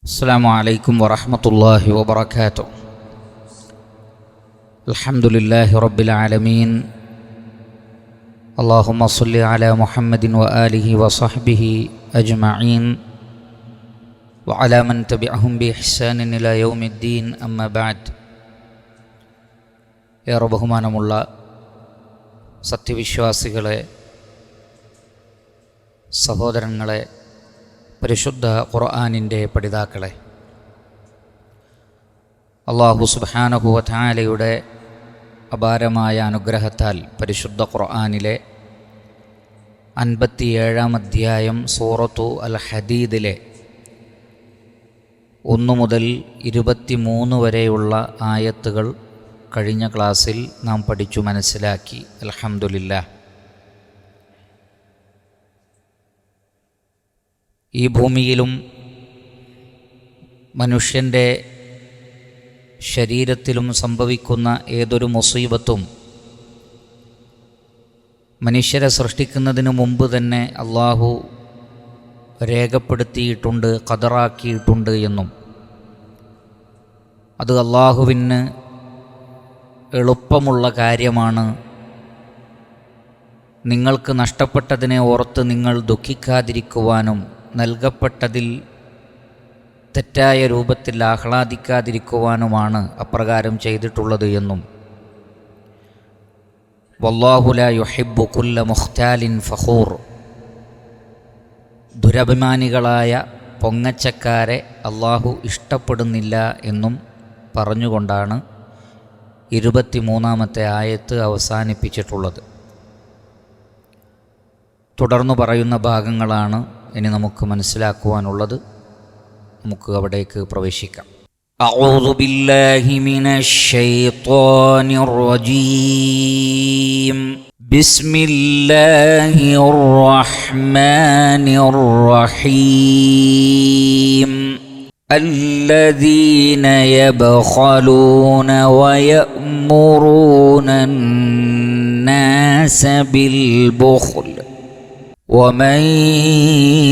അസ്സലാമു അലൈക്കും വറഹ്മത്തുള്ളാഹി വബറകാതുഹു. അൽഹംദുലില്ലാഹി റബ്ബിൽ ആലമീൻ. അല്ലാഹുമ്മ സ്വല്ലി അലാ മുഹമ്മദിൻ വആലിഹി വസഹ്ബിഹി അജ്മഈൻ വഅലാ മൻ തബിഅഹും ബിഇഹ്സാനിൻ ഇലാ യൗമിദ്ദീൻ. അമ്മാ ബഅദ്. ഏറെ ബഹുമാനമുള്ള സത്യവിശ്വാസികളെ, സഹോദരങ്ങളെ, പരിശുദ്ധ ഖുർആനിൻ്റെ പഠിതാക്കളെ, അല്ലാഹു സുബ്ഹാനഹു വ തആലയുടെ അപാരമായ അനുഗ്രഹത്താൽ പരിശുദ്ധ ഖുർആനിലെ 57-ാം അധ്യായം സൂറത്തു അൽ ഹദീദിലെ 1 മുതൽ 23 വരെയുള്ള ആയത്തുകൾ കഴിഞ്ഞ ക്ലാസ്സിൽ നാം പഠിച്ചു മനസ്സിലാക്കി. അൽഹംദുലില്ലാഹ്. ഈ ഭൂമിയിലും മനുഷ്യൻ്റെ ശരീരത്തിലും സംഭവിക്കുന്ന ഏതൊരു മുസീബത്തും മനുഷ്യരെ സൃഷ്ടിക്കുന്നതിന് മുമ്പ് തന്നെ അള്ളാഹു രേഖപ്പെടുത്തിയിട്ടുണ്ട്, ഖദറാക്കിയിട്ടുണ്ട് എന്നും അത് അള്ളാഹുവിന് എളുപ്പമുള്ള കാര്യമാണ്. നിങ്ങൾക്ക് നഷ്ടപ്പെട്ടതിനെ ഓർത്ത് നിങ്ങൾ ദുഃഖിക്കാതിരിക്കുവാനും നൽകപ്പെട്ടതിൽ തെറ്റായ രൂപത്തിൽ ആഹ്ലാദിക്കാതിരിക്കുവാനുമാണ് അപ്രകാരം ചെയ്തിട്ടുള്ളത് എന്നും വല്ലാഹു ലാ യുഹിബ്ബു കുല്ല മുഖ്താലിൻ ഫഖൂർ, ദുരഭിമാനികളായ പൊങ്ങച്ചക്കാരെ അള്ളാഹു ഇഷ്ടപ്പെടുന്നില്ല എന്നും പറഞ്ഞുകൊണ്ടാണ് 23-ാമത്തെ ആയത്ത് അവസാനിപ്പിച്ചിട്ടുള്ളത്. തുടർന്നു പറയുന്ന ഭാഗങ്ങളാണ് ഇനി നമുക്ക് മനസ്സിലാക്കുവാനുള്ളത്. നമുക്ക് അവിടേക്ക് പ്രവേശിക്കാം. അഊദു ബില്ലാഹി മിനശ് ശൈത്വാനിർ റജീം. ബിസ്മില്ലാഹിർ റഹ്മാനിർ റഹീം. الذين يبخلون ويأمرون الناس بالبخل ومن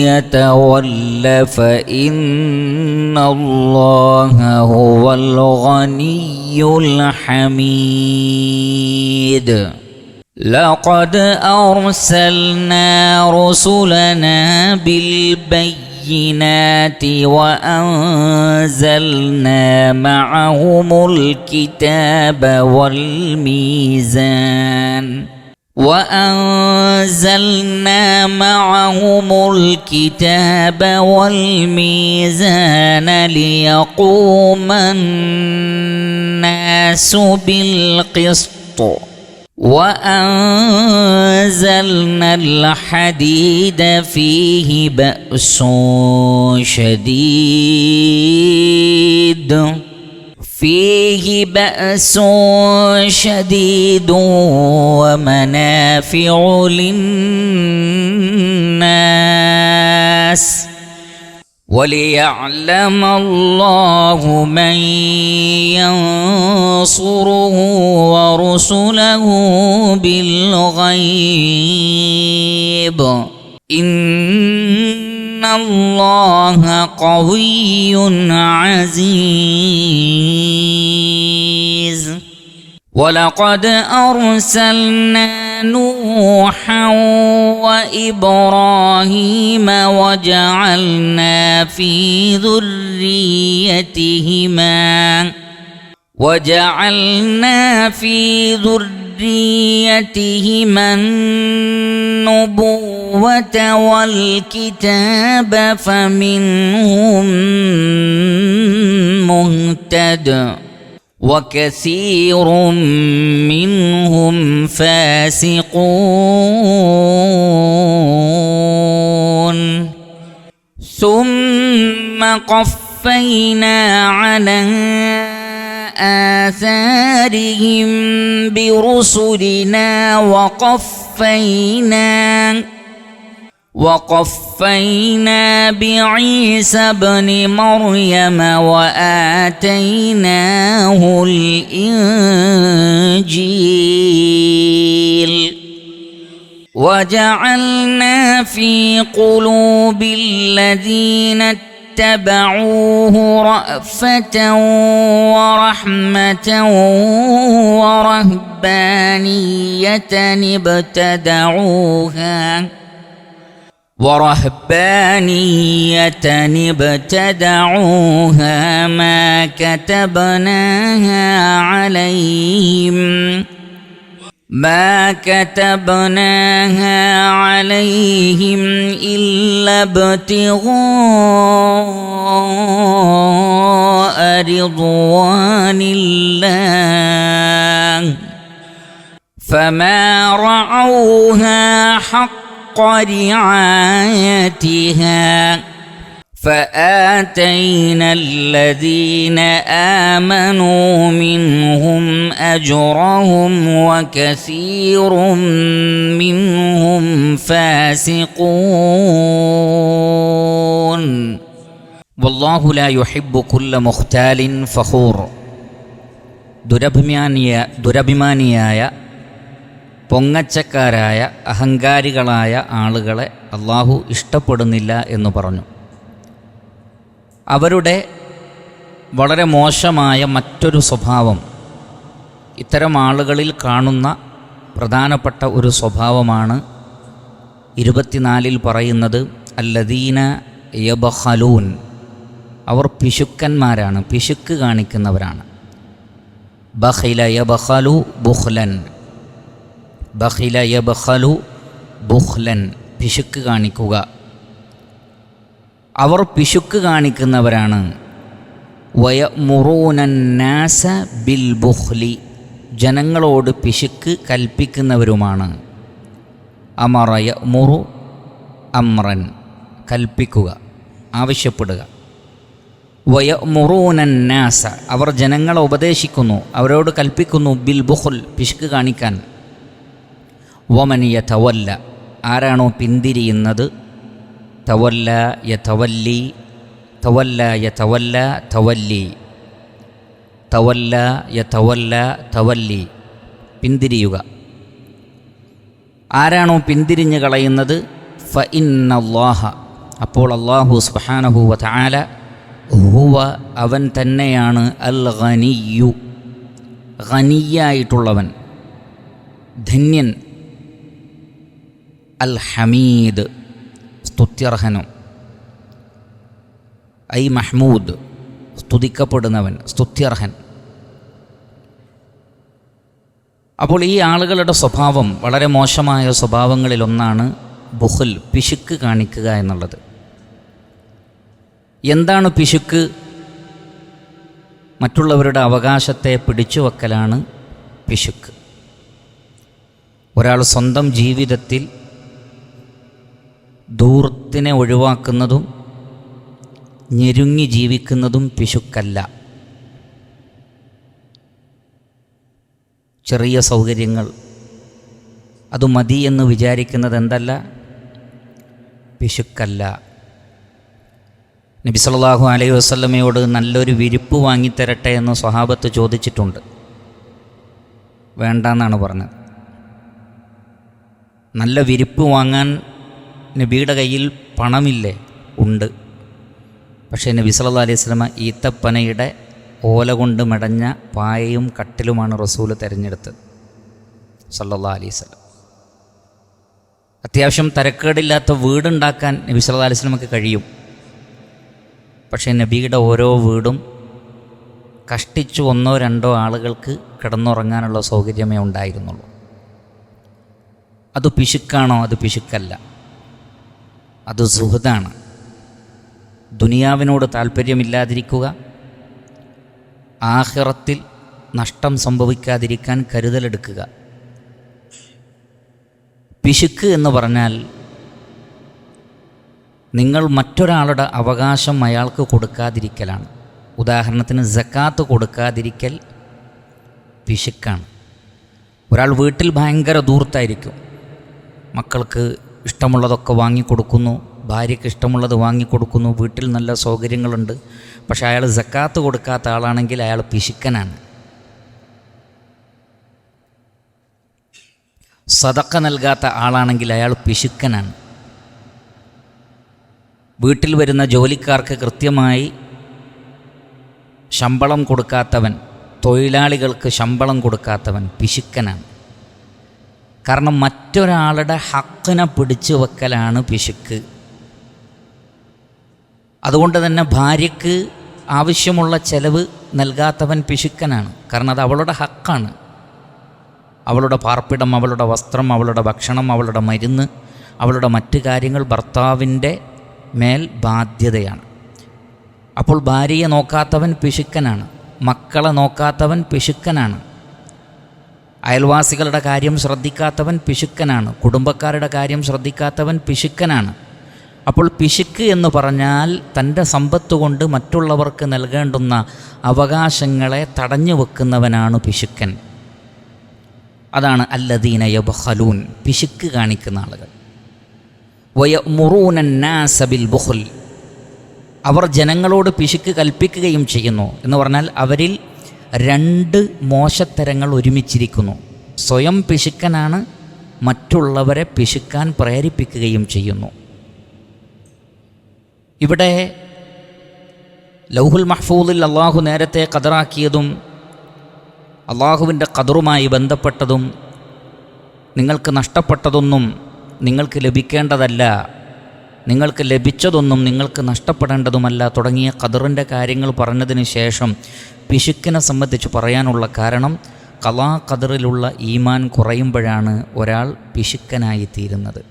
يتول فإن الله هو الغني الحميد. لقد أرسلنا رسلنا بالبينات وأنزلنا معهم الكتاب والميزان ليقوم الناس بالقسط وأنزلنا الحديد فيه بأس شديد ومنافع للناس وليعلم الله من ينصره ورسله بالغيب إن الله قوي عزيز. ولقد أرسلنا نوحا وإبراهيم وجعلنا في ذريتهما النبوة والكتاب فمنهم مهتد وكثير منهم فاسقون. ثم قفينا على آثارهم برسلنا وقفينا بعيسى ابن مريم وآتيناه الإنجيل وجعلنا في قلوب الذين اتبعوه رأفة ورحمة ورهبانية ابتدعوها ما كتبناها عليهم إلا ابتغاء رضوان الله فما رعوها حق رعايتها فآتينا الذين آمنوا منهم أجرهم وكثير منهم فاسقون والله لا يحب كل مختال فخور ദുരഭിമാനിയായ പൊങ്ങച്ചക്കാരായ അഹങ്കാരികളായ ആളുകളെ അള്ളാഹു ഇഷ്ടപ്പെടുന്നില്ല എന്ന് പറഞ്ഞു. അവരുടെ വളരെ മോശമായ മറ്റൊരു സ്വഭാവം, ഇത്തരം ആളുകളിൽ കാണുന്ന പ്രധാനപ്പെട്ട ഒരു സ്വഭാവമാണ് 24 പറയുന്നത് അല്ലദീന യബ്ഖലൂൻ. അവർ പിശുക്കന്മാരാണ്, പിശുക്ക് കാണിക്കുന്നവരാണ്. ബഖില യബ്ഖലു ബുഖ്ലൻ, ബഖില യബ്ഖലു ബുഖ്ലൻ, പിശുക്ക് കാണിക്കുക. അവർ പിശുക്ക് കാണിക്കുന്നവരാണ്. വയമുറൂനന്നാസ ബിൽ ബുഖ്ലി, ജനങ്ങളോട് പിശുക്ക് കൽപ്പിക്കുന്നവരുമാണ്. അമറ യമുറു അമ്രൻ, കൽപ്പിക്കുക, ആവശ്യപ്പെടുക. വയമുറൂനന്നാസ, അവർ ജനങ്ങളെ ഉപദേശിക്കുന്നു, അവരോട് കൽപ്പിക്കുന്നു. ബിൽ ബുഖ്ൽ, പിശുക്ക് കാണിക്കാൻ. വമൻ യതവല്ല, ആരാണോ പിന്തിരിയുന്നത്. തവല്ല യതവല്ലി, തവല്ല യതവല്ല തവല്ലി, തവല്ല യതവല്ല തവല്ലി, പിന്തിരിയുക. ആരാണോ പിന്തിരിഞ്ഞ് കളയുന്നത്. ഫഇന്നല്ലാഹ, അപ്പോൾ അല്ലാഹു സുബ്ഹാനഹു വ തആല ഹുവ, അവൻ തന്നെയാണ് അൽ ഗനിയ്യു, ഗനിയായിട്ടുള്ളവൻ, ധന്യൻ. അൽ ഹമീദ്, സ്തുത്യർഹനും. ഐ മഹ്മൂദ്, സ്തുതിക്കപ്പെടുന്നവൻ, സ്തുത്യർഹൻ. അപ്പോൾ ഈ ആളുകളുടെ സ്വഭാവം വളരെ മോശമായ സ്വഭാവങ്ങളിലൊന്നാണ് ബുഖ്ൽ, പിശുക്ക് കാണിക്കുക എന്നുള്ളത്. എന്താണ് പിശുക്ക്? മറ്റുള്ളവരുടെ അവകാശത്തെ പിടിച്ചു വെക്കലാണ് പിശുക്ക്. ഒരാൾ സ്വന്തം ജീവിതത്തിൽ ധൂർത്തിനെ ഒഴിവാക്കുന്നതും ഞെരുങ്ങി ജീവിക്കുന്നതും പിശുക്കല്ല. ചെറിയ സൗകര്യങ്ങൾ അത് മതി എന്ന് വിചാരിക്കുന്നത് എന്തല്ല? പിശുക്കല്ല. നബി സല്ലല്ലാഹു അലൈഹി വസല്ലമയോട് നല്ലൊരു വിരിപ്പ് വാങ്ങിത്തരട്ടെ എന്ന് സ്വഹാബത്ത് ചോദിച്ചിട്ടുണ്ട്. വേണ്ടെന്നാണ് പറഞ്ഞത്. നല്ല വിരിപ്പ് വാങ്ങാൻ നബിയുടെ കയ്യിൽ പണമില്ലേ? ഉണ്ട്. പക്ഷേ നബി സല്ലല്ലാഹു അലൈഹി വസല്ലമ ഈത്തപ്പനയുടെ ഓല കൊണ്ട് മെടഞ്ഞ പായയും കട്ടിലുമാണ് റസൂല് തിരഞ്ഞെടുത്തത് സല്ലല്ലാഹു അലൈഹി വസല്ലം. അത്യാവശ്യം തരക്കേടില്ലാത്ത വീടുണ്ടാക്കാൻ നബി സല്ലല്ലാഹു അലൈഹി വസല്ലമക്ക് കഴിയും. പക്ഷേ നബിയുടെ ഓരോ വീടും കഷ്ടിച്ചു 1-2 ആളുകൾക്ക് കിടന്നുറങ്ങാനുള്ള സൗകര്യമേ ഉണ്ടായിരുന്നുള്ളൂ. അത് പിശുക്കാണോ? അത് പിശുക്കല്ല, അത് സുഹൃതാണ്. ദുനിയാവിനോട് താല്പര്യമില്ലാതിരിക്കുക, ആഖിറത്തിൽ നഷ്ടം സംഭവിക്കാതിരിക്കാൻ കരുതലെടുക്കുക. പിശുക്ക് എന്ന് പറഞ്ഞാൽ നിങ്ങൾ മറ്റൊരാളുടെ അവകാശം അയാൾക്ക് കൊടുക്കാതിരിക്കലാണ്. ഉദാഹരണത്തിന് സക്കാത്ത് കൊടുക്കാതിരിക്കൽ പിശുക്കാണ്. ഒരാൾ വീട്ടിൽ ഭയങ്കര ധൂർത്തായിരിക്കും, മക്കൾക്ക് ഇഷ്ടമുള്ളതൊക്കെ വാങ്ങിക്കൊടുക്കുന്നു, ഭാര്യയ്ക്ക് ഇഷ്ടമുള്ളത് വാങ്ങിക്കൊടുക്കുന്നു, വീട്ടിൽ നല്ല സൗകര്യങ്ങളുണ്ട്. പക്ഷേ അയാൾ സക്കാത്ത് കൊടുക്കാത്ത ആളാണെങ്കിൽ അയാൾ പിശുക്കനാണ്. സദഖ നൽകാത്ത ആളാണെങ്കിൽ അയാൾ പിശുക്കനാണ്. വീട്ടിൽ വരുന്ന ജോലിക്കാർക്ക് കൃത്യമായി ശമ്പളം കൊടുക്കാത്തവൻ, തൊഴിലാളികൾക്ക് ശമ്പളം കൊടുക്കാത്തവൻ പിശുക്കനാണ്. കാരണം മറ്റൊരാളുടെ ഹക്കിനെ പിടിച്ചു വെക്കലാണ് പിശുക്ക്. അതുകൊണ്ട് തന്നെ ഭാര്യയ്ക്ക് ആവശ്യമുള്ള ചെലവ് നൽകാത്തവൻ പിശുക്കനാണ്. കാരണം അത് അവളുടെ ഹക്കാണ്. അവളുടെ പാർപ്പിടം, അവളുടെ വസ്ത്രം, അവളുടെ ഭക്ഷണം, അവളുടെ മരുന്ന്, അവളുടെ മറ്റു കാര്യങ്ങൾ ഭർത്താവിൻ്റെ മേൽ ബാധ്യതയാണ്. അപ്പോൾ ഭാര്യയെ നോക്കാത്തവൻ പിശുക്കനാണ്, മക്കളെ നോക്കാത്തവൻ പിശുക്കനാണ്, അയൽവാസികളുടെ കാര്യം ശ്രദ്ധിക്കാത്തവൻ പിശുക്കനാണ്, കുടുംബക്കാരുടെ കാര്യം ശ്രദ്ധിക്കാത്തവൻ പിശുക്കനാണ്. അപ്പോൾ പിശുക്ക് എന്ന് പറഞ്ഞാൽ തൻ്റെ സമ്പത്ത് കൊണ്ട് മറ്റുള്ളവർക്ക് നൽകേണ്ടുന്ന അവകാശങ്ങളെ തടഞ്ഞു വെക്കുന്നവനാണ് പിശുക്കൻ. അതാണ് അല്ലദീന യബ്ഖലൂൻ, പിശുക്ക് കാണിക്കുന്ന ആളുകൾ. വയഅ്മുറൂന അന്നാസ ബിൽ ബുഖ്ൽ, അവർ ജനങ്ങളോട് പിശുക്ക് കൽപ്പിക്കുകയും ചെയ്യുന്നു. എന്ന് പറഞ്ഞാൽ അവരിൽ രണ്ട് മോശത്തരങ്ങൾ ഒരുമിച്ചിരിക്കുന്നു. സ്വയം പിശുക്കനാണ്, മറ്റുള്ളവരെ പിശുക്കാൻ പ്രേരിപ്പിക്കുകയും ചെയ്യുന്നു. ഇവിടെ ലൗഹുൽ മഹ്ഫൂദിൽ അള്ളാഹു നേരത്തെ ഖദറാക്കിയതും അള്ളാഹുവിൻ്റെ ഖദറുമായി ബന്ധപ്പെട്ടതും നിങ്ങൾക്ക് നഷ്ടപ്പെട്ടതൊന്നും നിങ്ങൾക്ക് ലഭിക്കേണ്ടതല്ല, നിങ്ങൾക്ക് ലഭിച്ചതൊന്നും നിങ്ങൾക്ക് നഷ്ടപ്പെടേണ്ടതുമല്ല തുടങ്ങിയ ഖദറിൻ്റെ കാര്യങ്ങൾ പറഞ്ഞതിന് ശേഷം പിശുക്കിനെ സംബന്ധിച്ച് പറയാനുള്ള കാരണം ഖളാ ഖദറിലുള്ള ഈമാൻ കുറയുമ്പോഴാണ് ഒരാൾ പിശുക്കനായിത്തീരുന്നത്.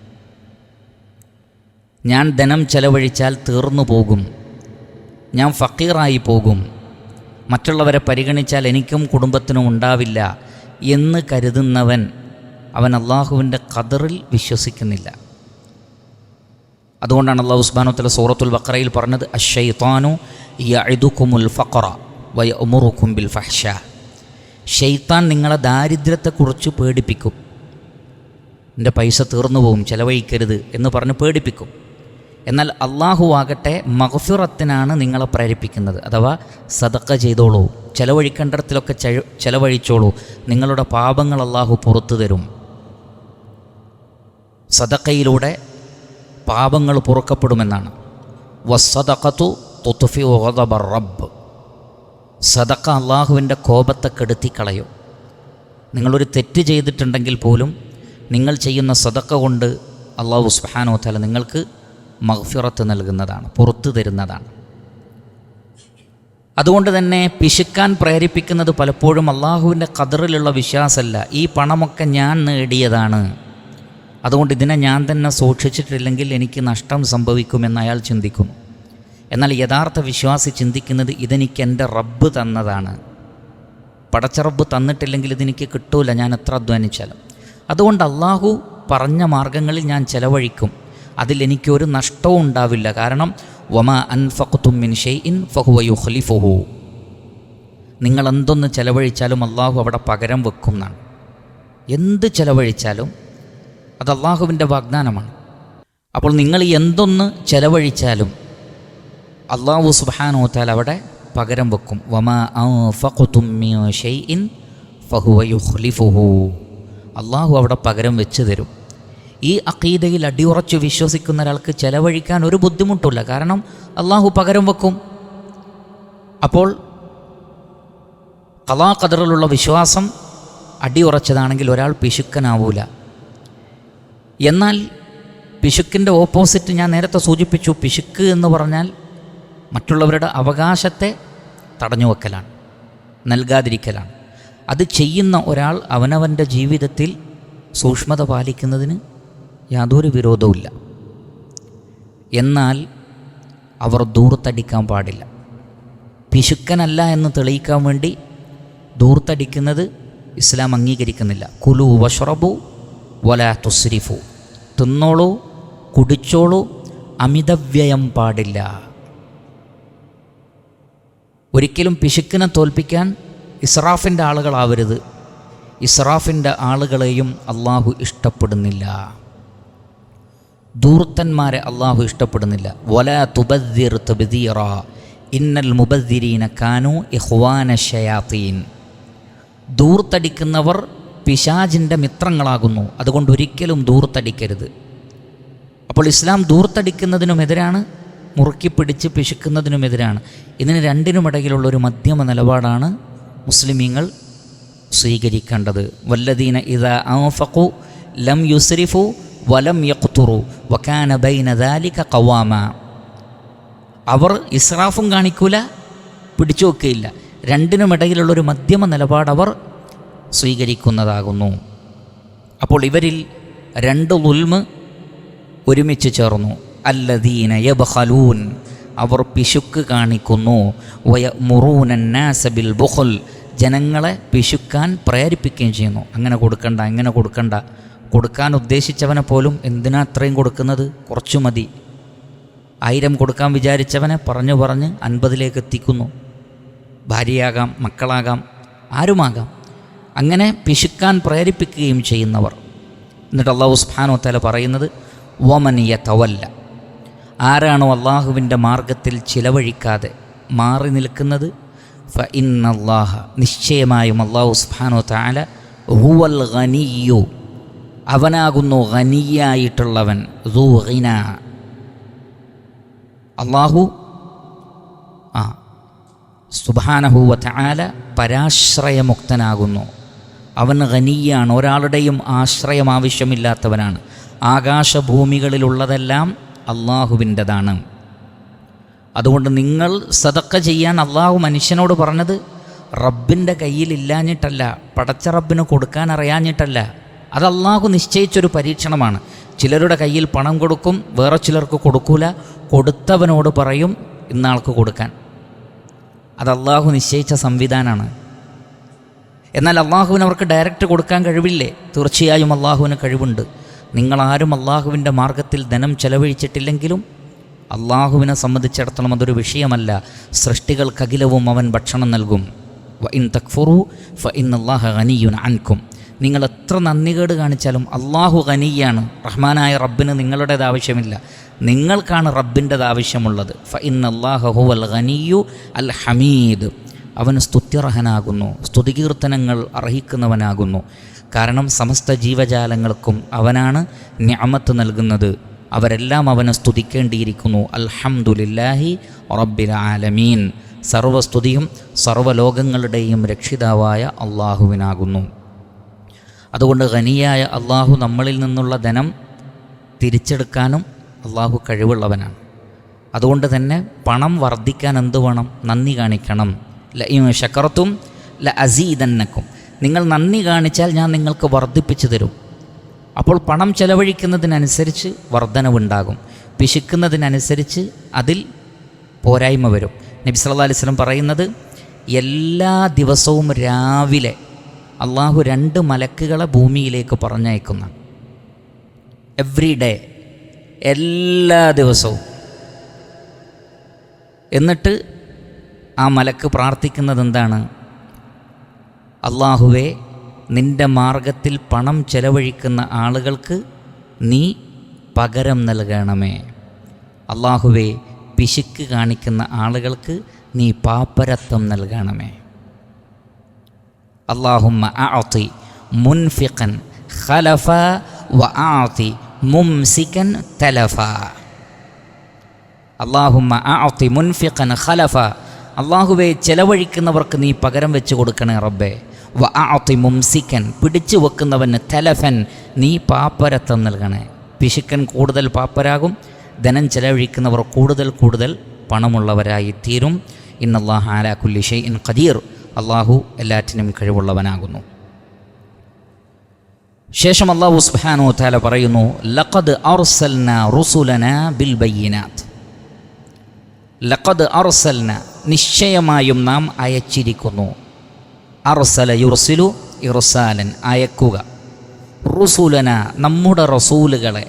ഞാൻ ധനം ചെലവഴിച്ചാൽ തീർന്നു പോകും, ഞാൻ ഫക്കീറായി പോകും, മറ്റുള്ളവരെ പരിഗണിച്ചാൽ എനിക്കും കുടുംബത്തിനും ഉണ്ടാവില്ല എന്ന് കരുതുന്നവൻ അവൻ അള്ളാഹുവിൻ്റെ ഖദറിൽ വിശ്വസിക്കുന്നില്ല. അതുകൊണ്ടാണ് അല്ലാഹു സുബ്ഹാനഹു വ തആല സൂറത്തുൽ ബഖറയിൽ പറഞ്ഞത് അശ്ശൈത്വാനു യഅദുകുമുൽ ഫഖറ വയഅ്മുറുകും ബിൽ ഫഹ്ശാ. ശൈത്താൻ നിങ്ങളെ ദാരിദ്ര്യത്തെക്കുറിച്ച് പേടിപ്പിക്കും. എൻ്റെ പൈസ തീർന്നു പോവും, ചെലവഴിക്കരുത് എന്ന് പറഞ്ഞ് പേടിപ്പിക്കും. എന്നാൽ അള്ളാഹു ആകട്ടെ മഗ്ഫിറത്തിനാണ് നിങ്ങളെ പ്രേരിപ്പിക്കുന്നത്. അഥവാ സദഖ ചെയ്തോളൂ, ചെലവഴിക്കേണ്ടിടത്തിലൊക്കെ ചെലവഴിച്ചോളൂ, നിങ്ങളുടെ പാപങ്ങൾ അള്ളാഹു പുറത്തു തരും. സദഖയിലൂടെ പാപങ്ങൾ പൊറുക്കപ്പെടുമെന്നാണ്. വസ്സദഖതു തുത്ഫിഉ ഗദബർ റബ്ബ്, സദഖ അള്ളാഹുവിൻ്റെ കോപത്തെ കെടുത്തിക്കളയും. നിങ്ങളൊരു തെറ്റ് ചെയ്തിട്ടുണ്ടെങ്കിൽ പോലും നിങ്ങൾ ചെയ്യുന്ന സദഖ കൊണ്ട് അള്ളാഹു സുബ്ഹാനഹു വ തആല നിങ്ങൾക്ക് മഗ്ഫിറത്ത് നൽകുന്നതാണ്, പുറത്തു തരുന്നതാണ്. അതുകൊണ്ട് തന്നെ പിശുക്കാൻ പ്രേരിപ്പിക്കുന്നത് പലപ്പോഴും അള്ളാഹുവിൻ്റെ ഖദറിലുള്ള വിശ്വാസമല്ല. ഈ പണമൊക്കെ ഞാൻ നേടിയതാണ്, അതുകൊണ്ട് ഇതിനെ ഞാൻ തന്നെ സൂക്ഷിച്ചിട്ടില്ലെങ്കിൽ എനിക്ക് നഷ്ടം സംഭവിക്കുമെന്ന് അയാൾ ചിന്തിക്കുന്നു. എന്നാൽ യഥാർത്ഥ വിശ്വാസി ചിന്തിക്കുന്നത് ഇതെനിക്ക് എൻ്റെ റബ്ബ് തന്നതാണ്, പടച്ച റബ്ബ് തന്നിട്ടില്ലെങ്കിൽ ഇതെനിക്ക് കിട്ടൂല ഞാൻ എത്ര അധ്വാനിച്ചാലും. അതുകൊണ്ട് അള്ളാഹു പറഞ്ഞ മാർഗങ്ങളിൽ ഞാൻ ചെലവഴിക്കും, അതിലെനിക്കൊരു നഷ്ടവും ഉണ്ടാവില്ല. കാരണം വമാ അൻഫഖ്തും മിൻ ഷൈഇൻ ഫഹുവ യുഖ്ലിഫുഹു, നിങ്ങൾ എന്തൊന്ന് ചെലവഴിച്ചാലും അള്ളാഹു അവിടെ പകരം വെക്കും എന്നാണ്. എന്ത് ചെലവഴിച്ചാലും അത് അള്ളാഹുവിൻ്റെ വാഗ്ദാനമാണ്. അപ്പോൾ നിങ്ങൾ എന്തൊന്ന് ചെലവഴിച്ചാലും അള്ളാഹു സുബ്ഹാനഹു വ തആല അവിടെ പകരം വെക്കും. വമാ അൻഫഖ്തും മിൻ ഷൈഇൻ ഫഹുവ യുഖ്ലിഫുഹു, അള്ളാഹു അവിടെ പകരം വെച്ച് തരും. ഈ അഖീദയിൽ അടിയുറച്ച് വിശ്വസിക്കുന്ന ഒരാൾക്ക് ചെലവഴിക്കാൻ ഒരു ബുദ്ധിമുട്ടില്ല, കാരണം അള്ളാഹു പകരം വെക്കും. അപ്പോൾ ഖളാ ഖദറിലുള്ള വിശ്വാസം അടിയുറച്ചതാണെങ്കിൽ ഒരാൾ പിശുക്കനാവൂല. എന്നാൽ പിശുക്കിൻ്റെ ഓപ്പോസിറ്റ് ഞാൻ നേരത്തെ സൂചിപ്പിച്ചു. പിശുക്ക് എന്ന് പറഞ്ഞാൽ മറ്റുള്ളവരുടെ അവകാശത്തെ തടഞ്ഞു വെക്കലാണ്, നൽകാതിരിക്കലാണ്. അത് ചെയ്യുന്ന ഒരാൾ അവനവൻ്റെ ജീവിതത്തിൽ സൂക്ഷ്മത പാലിക്കുന്നതിന് യാതൊരു വിരോധവുമില്ല. എന്നാൽ അവർ ദൂർത്തടിക്കാൻ പാടില്ല. പിശുക്കനല്ല എന്ന് തെളിയിക്കാൻ വേണ്ടി ദൂർത്തടിക്കുന്നത് ഇസ്ലാം അംഗീകരിക്കുന്നില്ല. കുലു വഷ്റബു വലാ തുസ്രിഫു, തിന്നോളൂ, കുടിച്ചോളൂ, അമിതവ്യയം പാടില്ല. ഒരിക്കലും പിശുക്കിനെ തോൽപ്പിക്കാൻ ഇസ്രാഫിൻ്റെ ആളുകളാവരുത്. ഇസ്രാഫിൻ്റെ ആളുകളെയും അള്ളാഹു ഇഷ്ടപ്പെടുന്നില്ല, ധൂർത്തന്മാരെ അള്ളാഹു ഇഷ്ടപ്പെടുന്നില്ല. വലാ തുബദ്ദിർ തബ്ദീറ ഇന്നൽ മുബദ്ദിരീന കാനൂ ഇഖ്വാന ശയാത്തീൻ, ധൂർത്തടിക്കുന്നവർ പിശാചിൻ്റെ മിത്രങ്ങളാകുന്നു, അതുകൊണ്ട് ഒരിക്കലും ധൂർത്തടിക്കരുത്. അപ്പോൾ ഇസ്ലാം ധൂർത്തടിക്കുന്നതിനുമെതിരാണ്, മുറുക്കി പിടിച്ച് പിശുക്കുന്നതിനുമെതിരാണ്. ഇതിന് രണ്ടിനുമിടയിലുള്ളൊരു മധ്യമ നിലപാടാണ് മുസ്ലിമീങ്ങൾ സ്വീകരിക്കേണ്ടത്. വല്ലദീന ഇദാ അൻഫഖു ലം യുസ്രിഫു വലം യഖ്തുറു വകാന ബൈന ദാലിക ഖവാമ. അവർ ഇസ്രാഫും കാണിക്കൂല, പിടിച്ചു വെക്കുകയില്ല. രണ്ടിനുമിടയിലുള്ളൊരു മധ്യമ നിലപാട് അവർ സ്വീകരിക്കുന്നതാകുന്നു. അപ്പോൾ ഇവരിൽ രണ്ട് ദുൽമ് ഒരുമിച്ച് ചേർന്നു. അല്ലദീന യബ്ഖലൂൻ, അവർ പിശുക്ക് കാണിക്കുന്നു. വയമുറൂന നാസ ബിൽ ബുഖൽ, ജനങ്ങളെ പിശുക്കാൻ പ്രേരിപ്പിക്കുകയും ചെയ്യുന്നു. അങ്ങനെ കൊടുക്കണ്ട, ഇങ്ങനെ കൊടുക്കണ്ട. കൊടുക്കാൻ ഉദ്ദേശിച്ചവനെ പോലും എന്തിനാ അത്രയും കൊടുക്കുന്നത്, കുറച്ചു മതി. 1000 കൊടുക്കാൻ വിചാരിച്ചവനെ പറഞ്ഞ് 50 എത്തിക്കുന്നു. ഭാര്യയാകാം, മക്കളാകാം, ആരുമാകാം. അങ്ങനെ പിശുക്കാൻ പ്രേരിപ്പിക്കുകയും ചെയ്യുന്നവർ. എന്നിട്ട് അല്ലാഹു സുബ്ഹാനഹു വ തആല പറയുന്നത് വമൻ യതവല്ല, ആരാണോ അള്ളാഹുവിൻ്റെ മാർഗത്തിൽ ചിലവഴിക്കാതെ മാറി നിൽക്കുന്നത്, ഫഇന്നല്ലാഹ, നിശ്ചയമായും അല്ലാഹു സുബ്ഹാനഹു വ തആല ഹുവൽ ഗനിയ്യു, അവനാകുന്നു ഗനിയായിട്ടുള്ളവൻ. ദൂ ഗിന, അല്ലാഹു സുബ്ഹാനഹു വ തആല പരാശ്രയമുക്തനാകുന്നു. അവൻ ഗനിയാണ്, ഒരാളുടെയും ആശ്രയം ആവശ്യമില്ലാത്തവനാണ്. ആകാശഭൂമികളിലുള്ളതെല്ലാം അള്ളാഹുവിൻ്റെതാണ്. അതുകൊണ്ട് നിങ്ങൾ സദക്ക ചെയ്യാൻ അള്ളാഹു മനുഷ്യനോട് പറഞ്ഞത് റബ്ബിൻ്റെ കയ്യിലില്ലാഞ്ഞിട്ടല്ല, പടച്ച റബ്ബിന് കൊടുക്കാൻ അറിയാഞ്ഞിട്ടല്ല. അത് അള്ളാഹു നിശ്ചയിച്ചൊരു പരീക്ഷണമാണ്. ചിലരുടെ കയ്യിൽ പണം കൊടുക്കും, വേറെ ചിലർക്ക് കൊടുക്കൂല. കൊടുത്തവനോട് പറയും ഇന്നാൾക്ക് കൊടുക്കാൻ. അത് അള്ളാഹു നിശ്ചയിച്ച സംവിധാനമാണ്. എന്നാൽ അള്ളാഹുവിന് അവർക്ക് ഡയറക്റ്റ് കൊടുക്കാൻ കഴിവില്ലേ? തീർച്ചയായും അള്ളാഹുവിന് കഴിവുണ്ട്. നിങ്ങളാരും അള്ളാഹുവിൻ്റെ മാർഗത്തിൽ ധനം ചെലവഴിച്ചിട്ടില്ലെങ്കിലും അള്ളാഹുവിനെ സംബന്ധിച്ചിടത്തോളം അതൊരു വിഷയമല്ല. സൃഷ്ടികൾക്കകിലവും അവൻ ഭക്ഷണം നൽകും. വ ഇൻ തക്ഫുറു ഫ ഇന്നല്ലാഹ ഗനിയ്യുൻ അൻകും, നിങ്ങൾ എത്ര നന്ദികേട് കാണിച്ചാലും അള്ളാഹു ഗനിയാണ്. റഹ്മാനായ റബ്ബിന് നിങ്ങളുടേത് ആവശ്യമില്ല, നിങ്ങൾക്കാണ് റബ്ബിൻ്റെത് ആവശ്യമുള്ളത്. ഫ ഇന്നല്ലാഹ ഹുവൽ ഗനിയ്യു അൽ ഹമീദ്, അവൻ സ്തുത്യർഹനാകുന്നു, സ്തുതികീർത്തനങ്ങൾ അർഹിക്കുന്നവനാകുന്നു. കാരണം സമസ്ത ജീവജാലങ്ങൾക്കും അവനാണ് നിഅമത്ത് നൽകുന്നത്. അവരെല്ലാം അവനെ സ്തുതിക്കേണ്ടിയിരിക്കുന്നു. അൽഹംദുലില്ലാഹി റബ്ബിൽ ആലമീൻ, സർവസ്തുതിയും സർവ്വലോകങ്ങളുടെയും രക്ഷിതാവായ അള്ളാഹുവിനാകുന്നു. അതുകൊണ്ട് ഗനിയായ അള്ളാഹു നമ്മളിൽ നിന്നുള്ള ധനം തിരിച്ചെടുക്കാനും അള്ളാഹു കഴിവുള്ളവനാണ്. അതുകൊണ്ട് തന്നെ പണം വർദ്ധിക്കാൻ എന്ത് വേണം? നന്ദി കാണിക്കണം. ലഇൻ ശകർതും ലഅസീദന്നക്കും, നിങ്ങൾ നന്ദി കാണിച്ചാൽ ഞാൻ നിങ്ങൾക്ക് വർദ്ധിപ്പിച്ചു തരും. അപ്പോൾ പണം ചെലവഴിക്കുന്നതിനനുസരിച്ച് വർധനവുണ്ടാകും, പിശുക്കുന്നതിനനുസരിച്ച് അതിൽ പോരായ്മ വരും. നബി സല്ലല്ലാഹു അലൈഹി വസല്ലം പറയുന്നത്, എല്ലാ ദിവസവും രാവിലെ അള്ളാഹു 2 മലക്കുകളെ ഭൂമിയിലേക്ക് പറഞ്ഞയക്കുന്ന, എവ്രി ഡേ, എല്ലാ ദിവസവും. എന്നിട്ട് ആ മലക്ക് പ്രാർത്ഥിക്കുന്നത് എന്താണ്? അള്ളാഹുവേ, നിൻ്റെ മാർഗത്തിൽ പണം ചെലവഴിക്കുന്ന ആളുകൾക്ക് നീ പകരം നൽകണമേ. അള്ളാഹുവേ, പിശുക്ക് കാണിക്കുന്ന ആളുകൾക്ക് നീ പാപ്പരത്വം നൽകണമേ. അല്ലാഹുമ്മ അഅതി മുൻഫിഖൻ ഖലഫ വ അഅതി മുംസികൻ തലഫ. അല്ലാഹുമ്മ അഅതി മുൻഫിഖൻ ഖലഫ, അള്ളാഹുവേ ചെലവഴിക്കുന്നവർക്ക് നീ പകരം വെച്ച് കൊടുക്കണേ റബ്ബേ. വ അഅതി മുംസിക്കൻ, പിടിച്ചു വെക്കുന്നവന് തലഫൻ, നീ പാപ്പരത്വം നൽകണേ. പിശുക്കൻ കൂടുതൽ പാപ്പരാകും, ധനം ചെലവഴിക്കുന്നവർ കൂടുതൽ പണമുള്ളവരായി തീരും. ഇന്നല്ലാഹ അലാ കുല്ലി ഷൈഇൻ ഖദീർ, അള്ളാഹു എല്ലാറ്റിനും കഴിവുള്ളവനാകുന്നു. ശേഷം അല്ലാഹു സുബ്ഹാനഹു വ തആല പറയുന്നു, ലഖദ് അർസൽനാ റുസുലനാ ബിൽ ബയ്യിനാത്ത്. ലഖദ് അർസൽന, നിശ്ചയമായും നാം അയച്ചിരിക്കുന്നു. അർസല യുർസിലു ഇർസാലൻ, അയക്കുക. റുസുലന, നമ്മുടെ റസൂലുകളെ,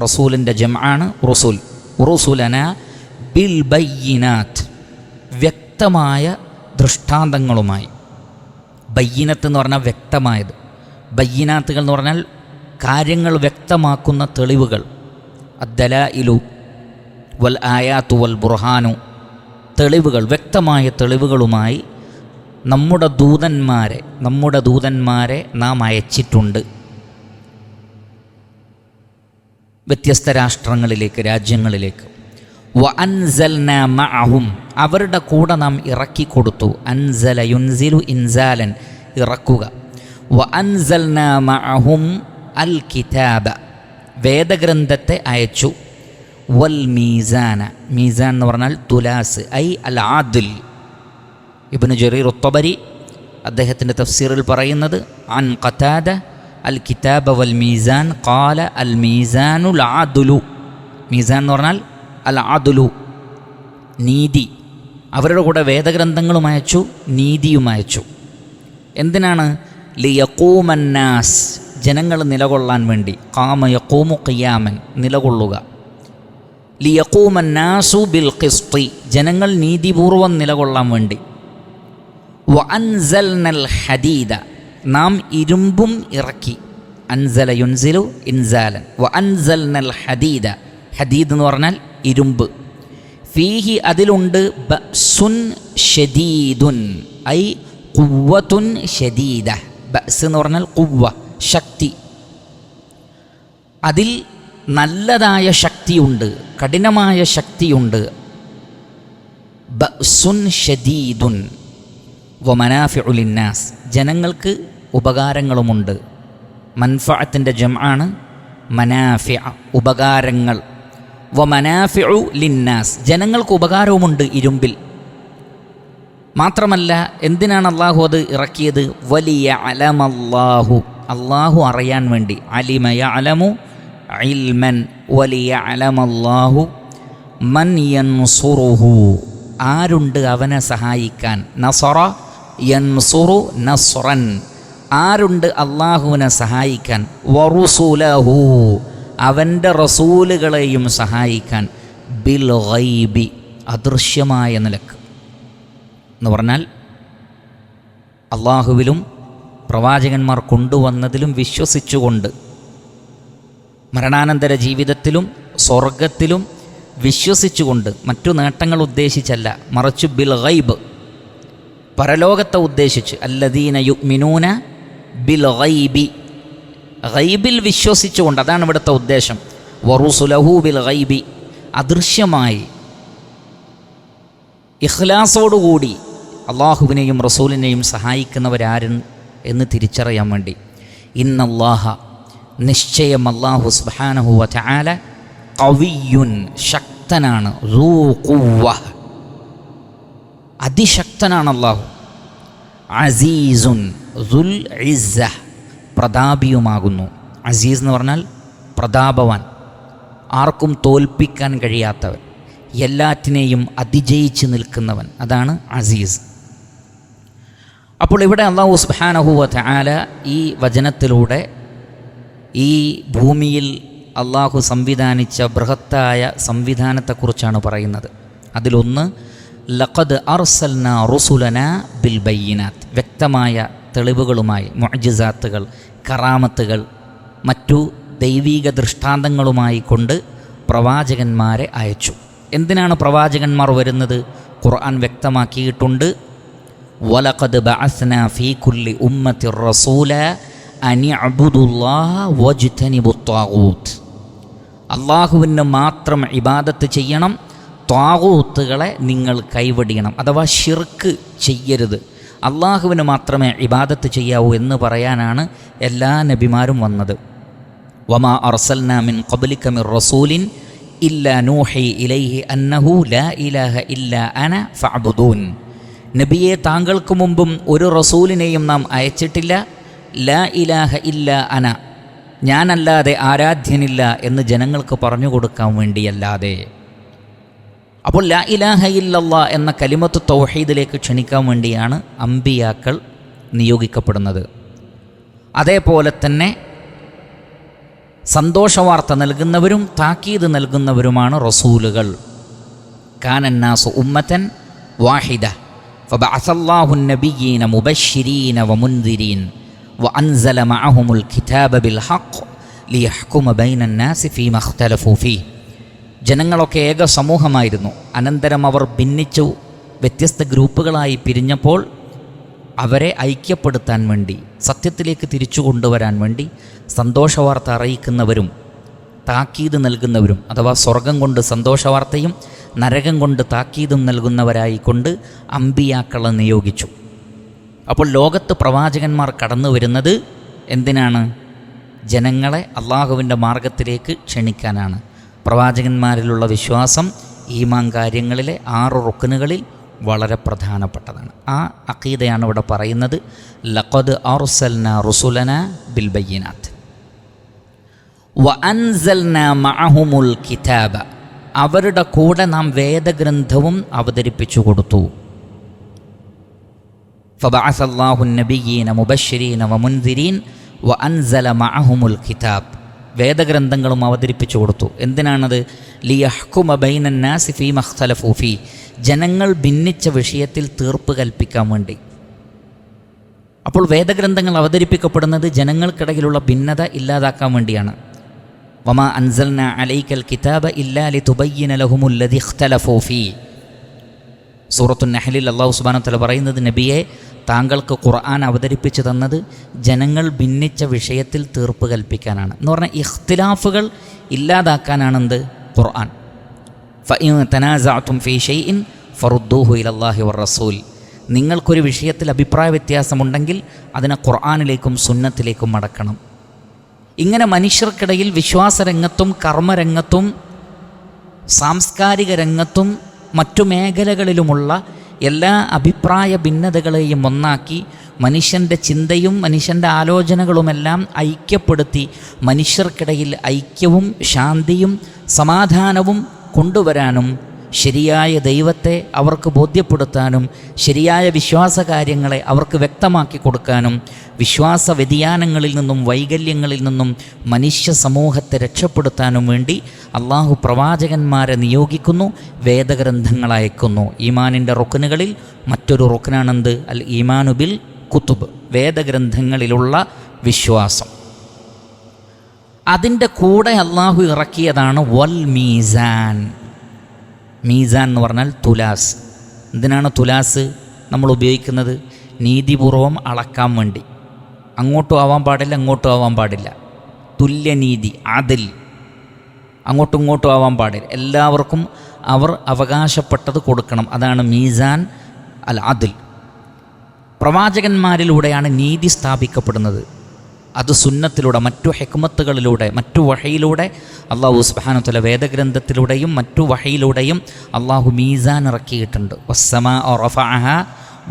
റസൂലിൻ്റെ ജംആണ് റുസുൽ. റുസുലന ബിൽ ബയ്യിനാത്ത്, വ്യക്തമായ ദൃഷ്ടാന്തങ്ങളുമായി. ബയ്യിനത്ത് എന്ന് പറഞ്ഞാൽ വ്യക്തമായത്, ബയ്യിനാത്തുകൾ എന്ന് പറഞ്ഞാൽ കാര്യങ്ങൾ വ്യക്തമാക്കുന്ന തെളിവുകൾ. അദ്ദലായിലു വൽ ആയാത്തു വൽ ബുർഹാനു, തെളിവുകൾ, വ്യക്തമായ തെളിവുകളുമായി നമ്മുടെ ദൂതന്മാരെ നാം അയച്ചിട്ടുണ്ട്. വ്യത്യസ്ത രാഷ്ട്രങ്ങളിലേക്ക്, രാജ്യങ്ങളിലേക്ക്. വ അൻസൽന മഅഹും, അവരുടെ കൂടെ നാം ഇറക്കിക്കൊടുത്തു. അൻസല യുൻസിലു ഇൻസാലൻ, ഇറക്കുക. വ അൻസൽന മഅഹും അൽ കിതാബ, വേദഗ്രന്ഥത്തെ അയച്ചു. വൽ മീസാന, മീസാൻ എന്ന് പറഞ്ഞാൽ തുലാസ്, ഐ അൽ ആദിൽ. ഇബ്നു ജരീർ അത്ബരി അദ്ദേഹത്തിൻ്റെ തഫ്സീറിൽ പറയുന്നത് അൻ ഖതാദ അൽ കിതാബ വൽ മീസാൻ ഖാല അൽ മീസാനുൽ ആദുലു. മീസാൻ എന്ന് പറഞ്ഞാൽ അൽ ആദുലു, നീതി. അവരുടെ കൂടെ വേദഗ്രന്ഥങ്ങളും അയച്ചു, നീതിയും അയച്ചു. എന്തിനാണ്? ലിയഖൂമന്നാസ്, ജനങ്ങൾ നിലകൊള്ളാൻ വേണ്ടി. ഖാമ യഖൂമു ഖിയാമൻ, നിലകൊള്ളുക. ലിയഖൂമന്നാസു ബിൽ ഖിസ്തി, ജനങ്ങൾ നീതിപൂർവം നിലകൊള്ളാൻ വേണ്ടി. വ അൻസൽനൽ ഹദീദ, നാം ഇരുമ്പും ഇറക്കി. അൻസല യുൻസിലു ഇൻസാലൻ. വ അൻസൽനൽ ഹദീദ, ഹദീദ് എന്ന് പറഞ്ഞാൽ ഇരുമ്പ്. ഫീഹി, അതിലുണ്ട് ബഅ്സുൻ ഷദീദുൻ, ഐ ഖുവ്വത്തുൻ ഷദീദ. ബഅ്സ് എന്ന് പറഞ്ഞാൽ ഖുവ്വ, ശക്തി. അതിൽ നല്ലതായ ശക്തിയുണ്ട്, കഠിനമായ ശക്തിയുണ്ട്. ബഅ്സുൻ ഷദീദുൻ വ മനാഫിഉ ലിന്നാസ്, ജനങ്ങൾക്ക് ഉപകാരങ്ങളുമുണ്ട്. മൻഫഅത്തിൻ്റെ ജംആണ് മനാഫിഅ, ഉപകാരങ്ങൾ. വ മനാഫിഉ ലിന്നാസ്, ജനങ്ങൾക്ക് ഉപകാരവുമുണ്ട് ഇരുമ്പിൽ. മാത്രമല്ല, എന്തിനാണ് അള്ളാഹു അത് ഇറക്കിയത്? വലിയഅലമല്ലാഹു, അള്ളാഹു അറിയാൻ വേണ്ടി. അലിമ യഅലമു ഇൽമൻ വലിയഅലമല്ലാഹു മൻ യൻസുറുഹു, ആരുണ്ട് അവനെ സഹായിക്കാൻ. നസറ യൻസുറു നസ്റൻ, ആരുണ്ട് അള്ളാഹുവിനെ സഹായിക്കാൻ. വറുസുലഹു, അവൻ്റെ റസൂലുകളെയും സഹായിക്കാൻ. ബിൽ ഗൈബി, അദൃശ്യമായ നിലക്ക് എന്ന് പറഞ്ഞാൽ അള്ളാഹുവിലും പ്രവാചകന്മാർ കൊണ്ടുവന്നതിലും വിശ്വസിച്ചുകൊണ്ട്, മരണാനന്തര ജീവിതത്തിലും സ്വർഗത്തിലും വിശ്വസിച്ചുകൊണ്ട്, മറ്റു നേട്ടങ്ങൾ ഉദ്ദേശിച്ചല്ല, മറിച്ച് ബിൽ ഗൈബ്, പരലോകത്തെ ഉദ്ദേശിച്ച്. അല്ലദീന യുഅ്മിനൂന ബിൽ ഗൈബി, ഗൈബിൽ വിശ്വസിച്ചുകൊണ്ട്, അതാണ് ഇവിടുത്തെ ഉദ്ദേശം. വറുസുലഹു ബിൽ ഗൈബി, അദൃശ്യമായി ഇഖ്ലാസോടുകൂടി അള്ളാഹുവിനെയും റസൂലിനെയും സഹായിക്കുന്നവരാരും എന്ന് തിരിച്ചറിയാൻ വേണ്ടി. ഇന്നല്ലാഹ, നിശ്ചയം അല്ലാഹു സുബ്ഹാനഹു വ തആല ഖവിയ്യുൻ, ശക്തനാണ്. ദൂ ഖുവ്വ, അതിശക്തനാണ് അല്ലാഹു. അസീസുൻ ദുൽ ഇസ്സ, പ്രതാപിയുമാകുന്നു. അസീസ് എന്ന് പറഞ്ഞാൽ പ്രതാപവാൻ, ആർക്കും തോൽപ്പിക്കാൻ കഴിയാത്തവൻ, എല്ലാറ്റിനെയും അതിജയിച്ച് നിൽക്കുന്നവൻ, അതാണ് അസീസ്. അപ്പോൾ ഇവിടെ അല്ലാഹു സുബ്ഹാനഹു വ തആല ഈ വചനത്തിലൂടെ ഈ ഭൂമിയിൽ അള്ളാഹു സംവിധാനിച്ച ബൃഹത്തായ സംവിധാനത്തെക്കുറിച്ചാണ് പറയുന്നത്. അതിലൊന്ന് ലഖദ് അർസൽന റുസുലന ബിൽ ബയ്യിനാത്ത്, വ്യക്തമായ തെളിവുകളുമായി, മുഅ്ജിസാത്തുകൾ, കറാമത്തുകൾ, മറ്റു ദൈവീക ദൃഷ്ടാന്തങ്ങളുമായി കൊണ്ട് പ്രവാചകന്മാരെ അയച്ചു. എന്തിനാണ് പ്രവാചകന്മാർ വരുന്നത്? ഖുർആൻ വ്യക്തമാക്കിയിട്ടുണ്ട്. വലഖദ് ബഅസ്നാ ഫീ കുല്ലി ഉമ്മത്തിർ റസൂല അനിഅ്ബുദുല്ലാഹ വജ്തനിബുത് ത്വാഗൂത്ത്, അള്ളാഹുവിന് മാത്രം ഇബാദത്ത് ചെയ്യണം, ത്വാഗൂത്തുകളെ നിങ്ങൾ കൈവടിയണം, അഥവാ ശിർക്ക് ചെയ്യരുത്, അള്ളാഹുവിന് മാത്രമേ ഇബാദത്ത് ചെയ്യാവൂ എന്ന് പറയാനാണ് എല്ലാ നബിമാരും വന്നത്. വമാ അർസൽനാ മിൻ ഖബ്ലിക മിർ റസൂലിൻ ഇല്ലാ നൂഹി ഇലൈഹി അന്നഹു ലാ ഇലാഹ ഇല്ലാ അന ഫഅബ്ദൂൻ, നബിയെ താങ്കൾക്ക് മുമ്പും ഒരു റസൂലിനെയും നാം അയച്ചിട്ടില്ല, ലാ ഇലാഹ ഇല്ലാ അന, ഞാനല്ലാതെ ആരാധ്യനില്ല എന്ന് ജനങ്ങൾക്ക് പറഞ്ഞു കൊടുക്കാൻ വേണ്ടിയല്ലാതെ. അപ്പോൾ ലാ ഇലാഹ ഇല്ലല്ലാ എന്ന കലിമത്ത് തൗഹീദിലേക്ക് ക്ഷണിക്കാൻ വേണ്ടിയാണ് അമ്പിയാക്കൾ നിയോഗിക്കപ്പെടുന്നത്. അതേപോലെ തന്നെ സന്തോഷവാർത്ത നൽകുന്നവരും താക്കീത് നൽകുന്നവരുമാണ് റസൂലുകൾ. കാനന്നാസു ഉമ്മത്തൻ വാഹിദ ഫബഅസല്ലാഹു നബിയ്യീന മുബശ്ശിരീന വമുൻദിരീൻ വഅൻസല മഅഹുമുൽ കിതാബ ബിൽ ഹഖ് ലിയഹ്കുമ ബൈനന്നാസി ഫീമാ ഇഖ്തലഫൂ ഫീഹ്. ജനങ്ങളൊക്കെ ഏക സമൂഹമായിരുന്നു. അനന്തരം അവർ ഭിന്നിച്ചു വ്യത്യസ്ത ഗ്രൂപ്പുകളായി പിരിഞ്ഞപ്പോൾ അവരെ ഐക്യപ്പെടുത്താൻ വേണ്ടി, സത്യത്തിലേക്ക് തിരിച്ചു കൊണ്ടുവരാൻ വേണ്ടി സന്തോഷവാർത്ത അറിയിക്കുന്നവരും താക്കീത് നൽകുന്നവരും, അഥവാ സ്വർഗം കൊണ്ട് സന്തോഷവാർത്തയും നരകം കൊണ്ട് താക്കീതും നൽകുന്നവരായിക്കൊണ്ട് അമ്പിയാക്കളെ നിയോഗിച്ചു. അപ്പോൾ ലോകത്ത് പ്രവാചകന്മാർ കടന്നു വരുന്നത് എന്തിനാണ്? ജനങ്ങളെ അള്ളാഹുവിൻ്റെ മാർഗത്തിലേക്ക് ക്ഷണിക്കാനാണ്. പ്രവാചകന്മാരിലുള്ള വിശ്വാസം ഈമാൻ കാര്യങ്ങളിലെ 6 റുക്നുകളിൽ വളരെ പ്രധാനപ്പെട്ടതാണ്. ആ അഖീദയാണ് ഇവിടെ പറയുന്നത്. ലഖദ് അർസൽനാ റുസുലനാ ബിൽ ബയ്യിനാത്ത് വഅൻസൽനാ മഅഹുമുൽ കിതാബ, അവരുടെ കൂടെ നാം വേദഗ്രന്ഥവും അവതരിപ്പിച്ചു കൊടുത്തു. ഫബഅസല്ലാഹു നബിയ്യീന മുബശ്ശിരീന വമുൻദിരീൻ വഅൻസല മഅഹുമുൽ കിതാബ്, വേദഗ്രന്ഥങ്ങളും അവതരിപ്പിച്ചു കൊടുത്തു. എന്തിനാണത്? ലിയഹ്കുമ ബൈനന്നാസി ഫീമ ഇഖ്തലഫൂ ഫീ, ജനങ്ങൾ ഭിന്നിച്ച വിഷയത്തിൽ തീർപ്പ് കൽപ്പിക്കാൻ വേണ്ടി. അപ്പോൾ വേദഗ്രന്ഥങ്ങൾ അവതരിപ്പിക്കപ്പെടുന്നത് ജനങ്ങൾക്കിടയിലുള്ള ഭിന്നത ഇല്ലാതാക്കാൻ വേണ്ടിയാണ്. വമാ അൻസൽനാ അലൈക്കൽ കിതാബ ഇല്ലാ ലിതുബയ്യിന ലഹുമുല്ലദി ഇഖ്തലഫൂ ഫീ. സൂറത്തുൻ നഹ്ലിൽ അല്ലാഹു സുബ്ഹാനഹു വ തആല പറയുന്നത്, നബിയെ താങ്കൾക്ക് ഖുർആൻ അവതരിപ്പിച്ചു തന്നത് ജനങ്ങൾ ഭിന്നിച്ച വിഷയത്തിൽ തീർപ്പ് കൽപ്പിക്കാനാണ്. എന്ന് പറഞ്ഞാൽ ഇഖ്തിലാഫുകൾ ഇല്ലാതാക്കാനാണെന്ത്? ഖുർആൻ. ഫഇൻ തനാസഅതും ഫീ ഷൈഇൻ ഫറുദ്ദൂഹു ഇലല്ലാഹി വറസൂൽ, നിങ്ങൾക്കൊരു വിഷയത്തിൽ അഭിപ്രായ വ്യത്യാസമുണ്ടെങ്കിൽ അതിനെ ഖുർആനിലേക്കും സുന്നത്തിലേക്കും മടക്കണം. ഇങ്ങനെ മനുഷ്യർക്കിടയിൽ വിശ്വാസരംഗത്തും കർമ്മരംഗത്തും സാംസ്കാരിക രംഗത്തും മറ്റു മേഖലകളിലുമുള്ള എല്ലാ അഭിപ്രായ ഭിന്നതകളെയും ഒന്നാക്കി മനുഷ്യൻ്റെ ചിന്തയും മനുഷ്യൻ്റെ ആലോചനകളുമെല്ലാം ഐക്യപ്പെടുത്തി മനുഷ്യർക്കിടയിൽ ഐക്യവും ശാന്തിയും സമാധാനവും കൊണ്ടുവരാനും ശരിയായ ദൈവത്തെ അവർക്ക് ബോധ്യപ്പെടുത്താനും ശരിയായ വിശ്വാസകാര്യങ്ങളെ അവർക്ക് വ്യക്തമാക്കി കൊടുക്കാനും വിശ്വാസ വ്യതിയാനങ്ങളിൽ നിന്നും വൈകല്യങ്ങളിൽ നിന്നും മനുഷ്യ സമൂഹത്തെ രക്ഷപ്പെടുത്താനും വേണ്ടി അള്ളാഹു പ്രവാചകന്മാരെ നിയോഗിക്കുന്നു, വേദഗ്രന്ഥങ്ങൾ അയക്കുന്നു. ഈമാനിൻ്റെ റുക്നുകളിൽ മറ്റൊരു റുക്നാണെന്ത്? അൽ ഈമാനു ബിൽ കുത്തുബ്, വേദഗ്രന്ഥങ്ങളിലുള്ള വിശ്വാസം. അതിൻ്റെ കൂടെ അള്ളാഹു ഇറക്കിയതാണ് വൽ മീസാൻ. മീസാൻ എന്ന് പറഞ്ഞാൽ തുലാസ്. എന്തിനാണ് തുലാസ് നമ്മൾ ഉപയോഗിക്കുന്നത്? നീതിപൂർവം അളക്കാൻ വേണ്ടി. അങ്ങോട്ടും ആവാൻ പാടില്ല, ഇങ്ങോട്ടും ആവാൻ പാടില്ല. തുല്യനീതി, അതിൽ, അങ്ങോട്ടും ഇങ്ങോട്ടും ആവാൻ പാടില്ല. എല്ലാവർക്കും അവർ അവകാശപ്പെട്ടത് കൊടുക്കണം. അതാണ് മീസാൻ അൽ അതിൽ. പ്രവാചകന്മാരിലൂടെയാണ് നീതി സ്ഥാപിക്കപ്പെടുന്നത്. അത് സുന്നത്തിലൂടെ, മറ്റു ഹിക്മത്തുകളിലൂടെ, മറ്റു വഹയിലൂടെ അള്ളാഹു സുബ്ഹാനഹു വ തആല വേദഗ്രന്ഥത്തിലൂടെയും മറ്റു വഹയിലൂടെയും അള്ളാഹു മീസാൻ ഇറക്കിയിട്ടുണ്ട്. വസ്സമാഅ റഫഅഹാ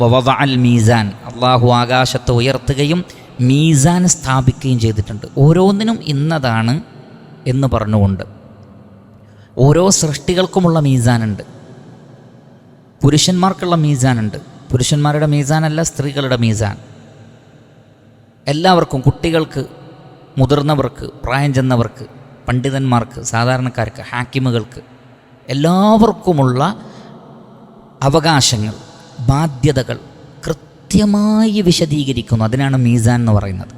വവദഅൽ മീസാൻ, അള്ളാഹു ആകാശത്തെ ഉയർത്തുകയും മീസാൻ സ്ഥാപിക്കുകയും ചെയ്തിട്ടുണ്ട്. ഓരോന്നിനും ഇന്നതാണ് എന്ന് പറഞ്ഞുകൊണ്ട് ഓരോ സൃഷ്ടികൾക്കുമുള്ള മീസാനുണ്ട്. പുരുഷന്മാർക്കുള്ള മീസാനുണ്ട്. പുരുഷന്മാരുടെ മീസാനല്ല, സ്ത്രീകളുടെ മീസാൻ. എല്ലാവർക്കും, കുട്ടികൾക്ക്, മുതിർന്നവർക്ക്, പ്രായം ചെന്നവർക്ക്, പണ്ഡിതന്മാർക്ക്, സാധാരണക്കാർക്ക്, ഹാക്കിമുകൾക്ക്, എല്ലാവർക്കുമുള്ള അവകാശങ്ങൾ, ബാധ്യതകൾ കൃത്യമായി വിശദീകരിക്കുന്നു. അതിനാണ് മീസാൻ എന്ന് പറയുന്നത്.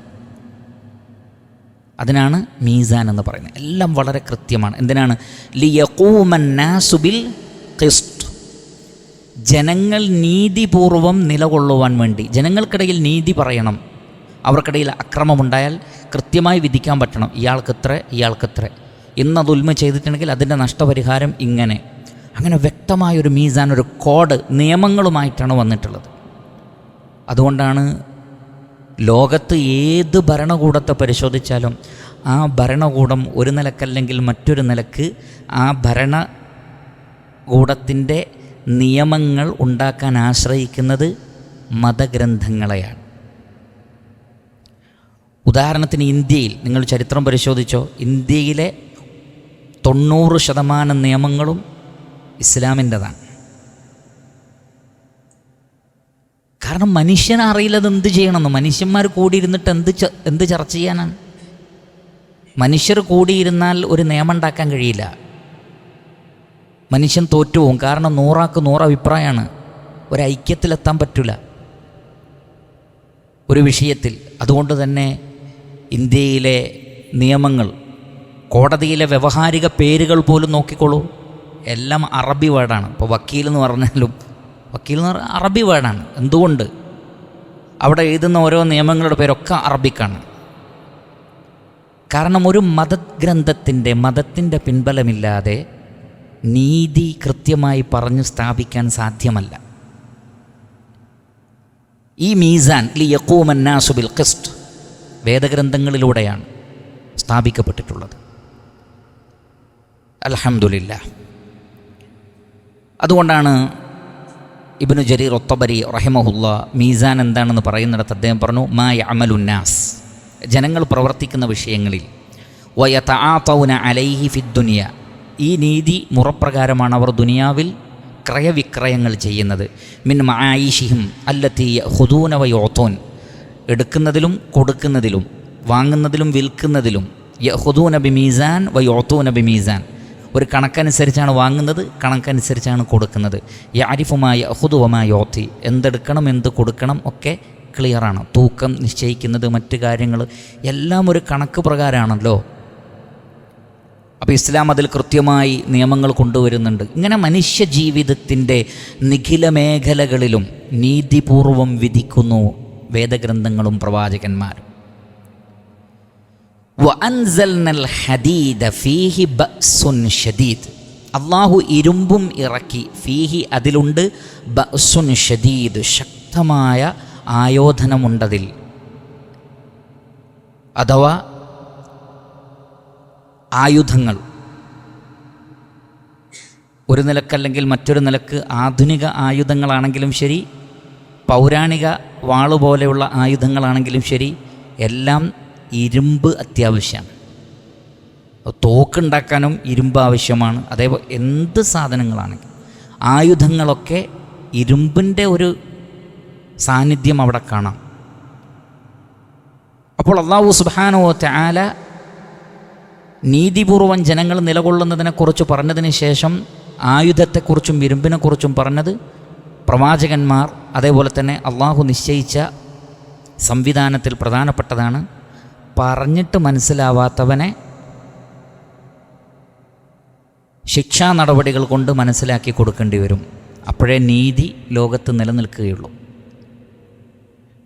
അതിനാണ് മീസാൻ എന്ന് പറയുന്നത്. എല്ലാം വളരെ കൃത്യമാണ്. എന്തിനാണ്? ലിയഖൂമന്നാസു ബിൽ ഖിസ്ത്, ജനങ്ങൾ നീതിപൂർവം നിലകൊള്ളുവാൻ വേണ്ടി. ജനങ്ങൾക്കിടയിൽ നീതി പറയണം. അവർക്കിടയിൽ അക്രമമുണ്ടായാൽ കൃത്യമായി വിധിക്കാൻ പറ്റണം. ഇയാൾക്കിത്ര, ഇയാൾക്കിത്ര. ഇന്നത് ഉൽമ ചെയ്തിട്ടുണ്ടെങ്കിൽ അതിൻ്റെ നഷ്ടപരിഹാരം ഇങ്ങനെ. അങ്ങനെ വ്യക്തമായൊരു മീസാൻ, ഒരു കോഡ്, നിയമങ്ങളുമായിട്ടാണ് വന്നിട്ടുള്ളത്. അതുകൊണ്ടാണ് ലോകത്ത് ഏത് ഭരണകൂടത്തെ പരിശോധിച്ചാലും ആ ഭരണകൂടം ഒരു നിലക്കല്ലെങ്കിൽ മറ്റൊരു നിലക്ക് ആ ഭരണകൂടത്തിൻ്റെ നിയമങ്ങൾ ഉണ്ടാക്കാൻ ആശ്രയിക്കുന്നത് മതഗ്രന്ഥങ്ങളെയാണ്. ഉദാഹരണത്തിന് ഇന്ത്യയിൽ നിങ്ങൾ ചരിത്രം പരിശോധിച്ചോ, ഇന്ത്യയിലെ 90% നിയമങ്ങളും ഇസ്ലാമിൻ്റെതാണ്. കാരണം മനുഷ്യനറിയില്ലത് എന്ത് ചെയ്യണമെന്ന്. മനുഷ്യന്മാർ കൂടിയിരുന്നിട്ട് എന്ത് ചർച്ച ചെയ്യാനാണ്? മനുഷ്യർ കൂടിയിരുന്നാൽ ഒരു നിയമം ഉണ്ടാക്കാൻ കഴിയില്ല. മനുഷ്യൻ തോറ്റുപോകും. കാരണം 100 അഭിപ്രായമാണ്. ഒരു ഐക്യത്തിലെത്താൻ പറ്റില്ല ഒരു വിഷയത്തിൽ. അതുകൊണ്ട് തന്നെ ഇന്ത്യയിലെ നിയമങ്ങൾ, കോടതിയിലെ വ്യവഹാരിക പേരുകൾ പോലും നോക്കിക്കോളൂ, എല്ലാം അറബി വേർഡാണ്. ഇപ്പോൾ വക്കീൽ എന്ന് പറഞ്ഞാലും വക്കീൽ എന്ന് പറഞ്ഞാൽ അറബി വേർഡാണ്. എന്തുകൊണ്ട്? അവിടെ എഴുതുന്ന ഓരോ നിയമങ്ങളുടെ പേരൊക്കെ അറബിക്കാണ്. കാരണം ഒരു മതഗ്രന്ഥത്തിൻ്റെ, മതത്തിൻ്റെ പിൻബലമില്ലാതെ നീതി കൃത്യമായി പറഞ്ഞു സ്ഥാപിക്കാൻ സാധ്യമല്ല. ഈ മീസാൻ ലിയഖൂമൻ നാസു ബിൽ ഖിസ്ത് വേദഗ്രന്ഥങ്ങളിലൂടെയാണ് സ്ഥാപിക്കപ്പെട്ടിട്ടുള്ളത്. അൽഹംദുലില്ലാഹ്. അതുകൊണ്ടാണ് ഇബ്നു ജരീർ ഒത്തബരി റഹിമഹുല്ല മീസാൻ എന്താണെന്ന് പറയുന്നിടത്ത് അദ്ദേഹം പറഞ്ഞു, മാ യഅമലുന്നാസ്, ജനങ്ങൾ പ്രവർത്തിക്കുന്ന വിഷയങ്ങളിൽ, വയതആതൗന അലൈഹി ഫിദ്ദുനിയ, ഈ നീതി മുറപ്രകാരമാണ് അവർ ദുനിയാവിൽ ക്രയവിക്രയങ്ങൾ ചെയ്യുന്നത്. മിൻ മആയിഷിഹിം അല്ലത്തി യഖുദൂന വയുഅതൂൻ, എടുക്കുന്നതിലും കൊടുക്കുന്നതിലും വാങ്ങുന്നതിലും വിൽക്കുന്നതിലും, യഖുദൂന ബിമീസാൻ വയുഅതൂന ബിമീസാൻ, ഒരു കണക്കനുസരിച്ചാണ് വാങ്ങുന്നത്, കണക്കനുസരിച്ചാണ് കൊടുക്കുന്നത്. യഅരിഫു മാ യഖുദു വമാ യുഅതി, എന്തെടുക്കണം എന്ത് കൊടുക്കണം ഒക്കെ ക്ലിയറാണ്. തൂക്കം നിശ്ചയിക്കുന്നത്, മറ്റു കാര്യങ്ങൾ എല്ലാം ഒരു കണക്ക് പ്രകാരമാണല്ലോ. അപ്പോൾ ഇസ്ലാം അതിൽ കൃത്യമായി നിയമങ്ങൾ കൊണ്ടുവരുന്നുണ്ട്. ഇങ്ങനെ മനുഷ്യ ജീവിതത്തിൻ്റെ നിഖില മേഖലകളിലും നീതിപൂർവം വിധിക്കുന്നു വേദഗ്രന്ഥങ്ങളും പ്രവാചകന്മാരും. വഅൻസൽനൽ ഹദീദ ഫീഹി ബഅ്സുൻ ഷദീദ്, അള്ളാഹു ഇരുമ്പും ഇറക്കി, ഫീഹി അതിലുണ്ട്, ബഅ്സുൻ ഷദീദ് ശക്തമായ ആയോധനമുണ്ടതിൽ. അഥവാ ആയുധങ്ങൾ ഒരു നിലക്കല്ലെങ്കിൽ മറ്റൊരു നിലക്ക് ആധുനിക ആയുധങ്ങളാണെങ്കിലും ശരി, പൗരാണിക വാളുപോലെയുള്ള ആയുധങ്ങളാണെങ്കിലും ശരി, എല്ലാം ഇരുമ്പ് അത്യാവശ്യമാണ്. തോക്കുണ്ടാക്കാനും ഇരുമ്പ് ആവശ്യമാണ്. അതേപോലെ എന്ത് സാധനങ്ങളാണെങ്കിലും ആയുധങ്ങളൊക്കെ ഇരുമ്പിൻ്റെ ഒരു സാന്നിധ്യം അവിടെ കാണാം. അപ്പോൾ അല്ലാഹു സുബ്ഹാനഹു വ തആല നീതിപൂർവം ജനങ്ങൾ നിലകൊള്ളുന്നതിനെക്കുറിച്ച് പറഞ്ഞതിന് ശേഷം ആയുധത്തെക്കുറിച്ചും ഇരുമ്പിനെക്കുറിച്ചും പറഞ്ഞത് പ്രവാചകന്മാർ, അതേപോലെ തന്നെ അള്ളാഹു നിശ്ചയിച്ച സംവിധാനത്തിൽ പ്രധാനപ്പെട്ടതാണ്. പറഞ്ഞിട്ട് മനസ്സിലാവാത്തവനെ ശിക്ഷാ നടപടികൾ കൊണ്ട് മനസ്സിലാക്കി കൊടുക്കേണ്ടി വരും. അപ്പോഴേ നീതി ലോകത്ത് നിലനിൽക്കുകയുള്ളൂ.